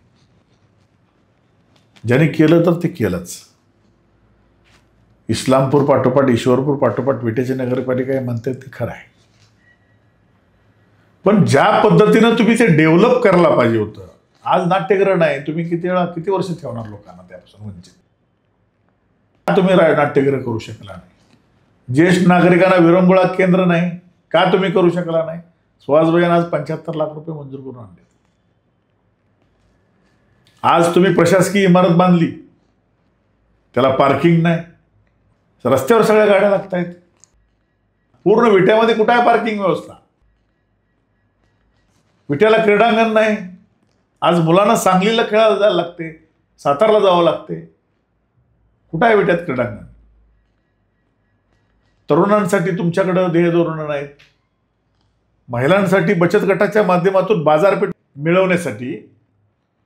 ज्याने केलं तर ते केलंच. इस्लामपूर पाठोपाठ ईश्वरपूर पाठोपाठ विट्याची नगरपालिका म्हणते ते खरं आहे. पण ज्या पद्धतीनं तुम्ही ते डेव्हलप करायला पाहिजे होतं, आज नाट्यगृह नाही. तुम्ही किती वर्ष ठेवणार लोकांना त्यापासून वंचित? तुम्ही नाट्यगृह करू शकला नाही. ज्येष्ठ नागरिकांना विरंगुळा केंद्र नाही का तुम्ही करू शकला नाही? सुहासभाईंना आज 75 लाख रुपये मंजूर करून आणले. आज तुम्ही प्रशासकीय इमारत बांधली, त्याला पार्किंग नाही, रस्त्यावर सगळ्या गाड्या लागत आहेत. पूर्ण विट्यामध्ये कुठं आहे पार्किंग व्यवस्था? विट्याला क्रीडांगण नाही. आज मुलांना सांगलीला खेळायला जायला लागते, सातारला जावं लागते. कुठं आहे विट्यात क्रीडांगण? तरुणांसाठी तुमच्याकडं ध्येय धोरणं नाहीत. महिलांसाठी बचत गटाच्या माध्यमातून बाजारपेठ मिळवण्यासाठी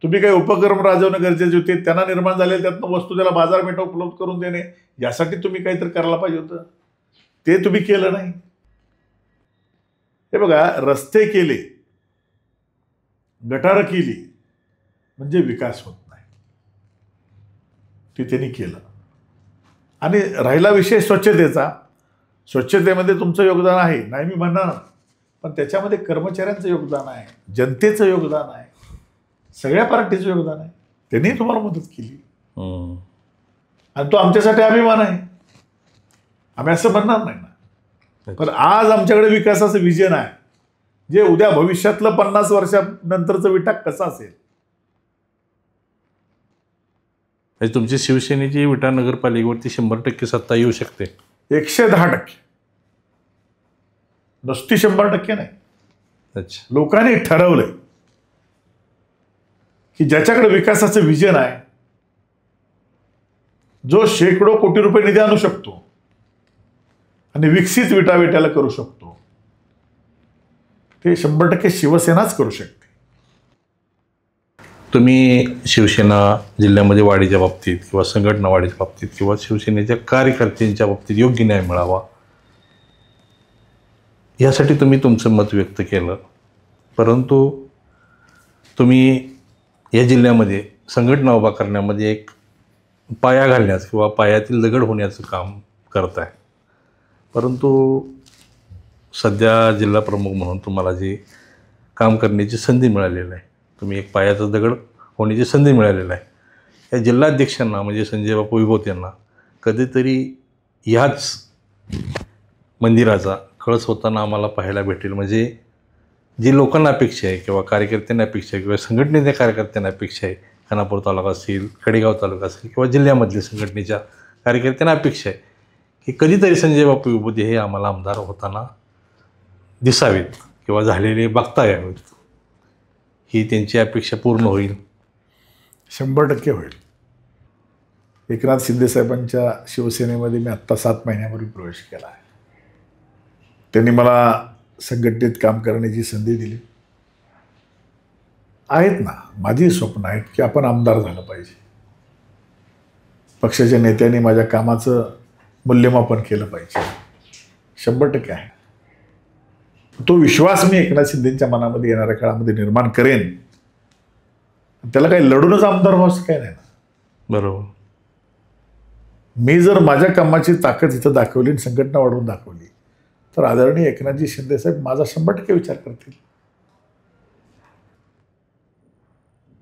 तुम्ही काही उपक्रम राबवणं गरजेचे होते. त्यांना निर्माण झालेले त्यातनं वस्तू त्याला बाजारपेठा उपलब्ध करून देणे यासाठी तुम्ही काहीतरी करायला पाहिजे होतं. ते तुम्ही केलं नाही. हे बघा, रस्ते केले, गटारं केली म्हणजे विकास होत नाही. ते त्यांनी केलं. आणि राहिला विषय स्वच्छतेचा, स्वच्छतेमध्ये तुमचं योगदान आहे नाही मी म्हणणार, पण त्याच्यामध्ये कर्मचाऱ्यांचं योगदान आहे, जनतेचं योगदान आहे, सगळ्या पार्टीचं योगदान आहे. त्यांनी तुम्हाला मदत केली आणि तो आमच्यासाठी अभिमान आहे. आम्ही असं म्हणणार नाही ना. पण आज आमच्याकडे विकासाचं विजन आहे जे उद्या भविष्यातलं 50 वर्षानंतरचं विटा कसं असेल. तुमची शिवसेनेची विटा नगरपालिकेवरती 100% सत्ता येऊ शकते. 110%. नुसती 100% नाही. अच्छा, लोकांनी ठरवलंय की ज्याच्याकडे विकासाचं विजन आहे, जो शेकडो कोटी रुपये निधी आणू शकतो आणि विकसित विटाला करू शकतो, ते 100% शिवसेनाच करू शकते. तुम्ही शिवसेना जिल्ह्यामध्ये वाढीच्या बाबतीत किंवा संघटना वाढीच्या बाबतीत किंवा शिवसेनेच्या कार्यकर्त्यांच्या बाबतीत योग्य न्याय मिळावा यासाठी तुम्ही तुमचं मत व्यक्त केलं. परंतु तुम्ही या जिल्ह्यामध्ये संघटना उभा करण्यामध्ये एक पाया घालण्याचं किंवा पायातील दगड होण्याचं काम करताय, परंतु सध्या जिल्हा प्रमुख म्हणून तुम्हाला जी काम करण्याची संधी मिळालेली आहे, तुम्ही एक पायाचा दगड होण्याची संधी मिळालेली आहे. या जिल्हाध्यक्षांना म्हणजे संजय बापू विभोत यांना कधीतरी ह्याच मंदिराचा कळस होताना आम्हाला पाहायला भेटेल. म्हणजे जी लोकांना अपेक्षा आहे किंवा कार्यकर्त्यांना अपेक्षा आहे किंवा संघटनेच्या कार्यकर्त्यांना अपेक्षा आहे, खानापूर तालुका असेल, कडेगाव तालुका असेल किंवा जिल्ह्यामधल्या संघटनेच्या कार्यकर्त्यांना अपेक्षा आहे की कधीतरी संजय बापू विभूते हे आम्हाला आमदार होताना दिसावेत किंवा झालेले बघता यावेत. ही त्यांची अपेक्षा पूर्ण होईल. 100% होईल. एकनाथ शिंदेसाहेबांच्या शिवसेनेमध्ये मी आत्ता 7 महिन्यापूर्वी प्रवेश केला आहे. त्यांनी मला संघटनेत काम करण्याची संधी दिली. आहेत ना, माझी स्वप्न आहेत की आपण आमदार झालं पाहिजे. पक्षाच्या नेत्यांनी माझ्या कामाचं मूल्यमापन केलं पाहिजे. 100% आहे. तो विश्वास मी एकनाथ शिंदेच्या मनामध्ये येणाऱ्या काळामध्ये निर्माण करेन. त्याला काही लढूनच आमदार व्हावं काय नाही ना. बरोबर. मी जर माझ्या कामाची ताकद इथं दाखवली आणि संघटना वाढवून दाखवली तर आदरणीय एकनाथजी शिंदेसाहेब माझा 100% विचार करतील.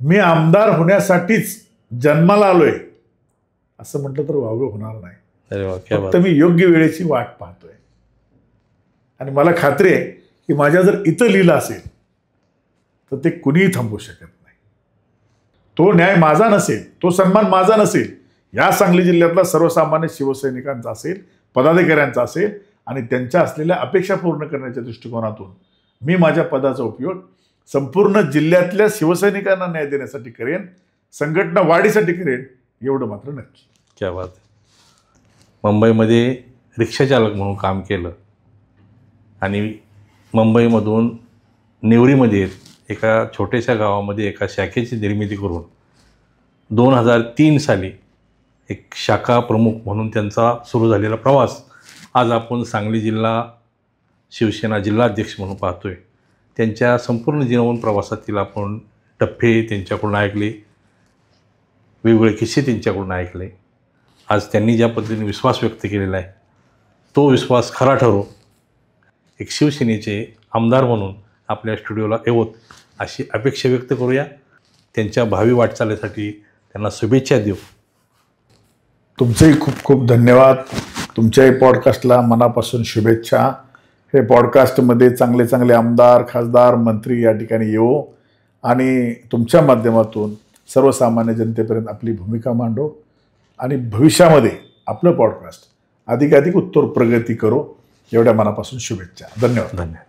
मी आमदार होण्यासाठीच जन्माला आलोय असं म्हटलं तर वावगं होणार नाही. अरे वा, क्या फक्त बात. मी योग्य वेळेची वाट पाहतोय आणि मला खात्री आहे की माझ्या जर इथं लिहिलं असेल तर ते कुणीही थांबवू शकत नाही. तो न्याय माझा नसेल, तो सन्मान माझा नसेल, या सांगली जिल्ह्यातला सर्वसामान्य शिवसैनिकांचा असेल, पदाधिकाऱ्यांचा असेल आणि त्यांच्या असलेल्या अपेक्षा पूर्ण करण्याच्या दृष्टिकोनातून मी माझ्या पदाचा उपयोग संपूर्ण जिल्ह्यातल्या शिवसैनिकांना न्याय देण्यासाठी करेन, संघटना वाढीसाठी करेन, एवढं मात्र नक्की. क्या बात. मुंबईमध्ये रिक्षाचालक म्हणून काम केलं आणि मुंबईमधून नेवरीमध्ये एका छोट्याशा गावामध्ये एका शाखेची निर्मिती करून 2003 साली एक शाखा प्रमुख म्हणून त्यांचा सुरू झालेला प्रवास आज आपण सांगली जिल्हा शिवसेना जिल्हाध्यक्ष म्हणून पाहतोय. त्यांच्या संपूर्ण जीवन प्रवासातील आपण टप्पे त्यांच्याकडून ऐकले, वेगवेगळे किस्से त्यांच्याकडून ऐकले. आज त्यांनी ज्या पद्धतीने विश्वास व्यक्त केलेला आहे तो विश्वास खरा ठरो. एक शिवसेनेचे आमदार म्हणून आपल्या स्टुडिओला येवोत अशी अपेक्षा व्यक्त करूया. त्यांच्या भावी वाटचालीसाठी त्यांना शुभेच्छा देऊ. तुमचेही खूप खूप धन्यवाद. तुमच्याही पॉडकास्टला मनापासून शुभेच्छा. हे पॉडकास्टमध्ये चांगले चांगले आमदार, खासदार, मंत्री या ठिकाणी येवो आणि तुमच्या माध्यमातून सर्वसामान्य जनतेपर्यंत आपली भूमिका मांडो आणि भविष्यामध्ये आपलं पॉडकास्ट अधिकाधिक उत्तर प्रगती करो. एवढ्या मनापासून शुभेच्छा. धन्यवाद. धन्यवाद.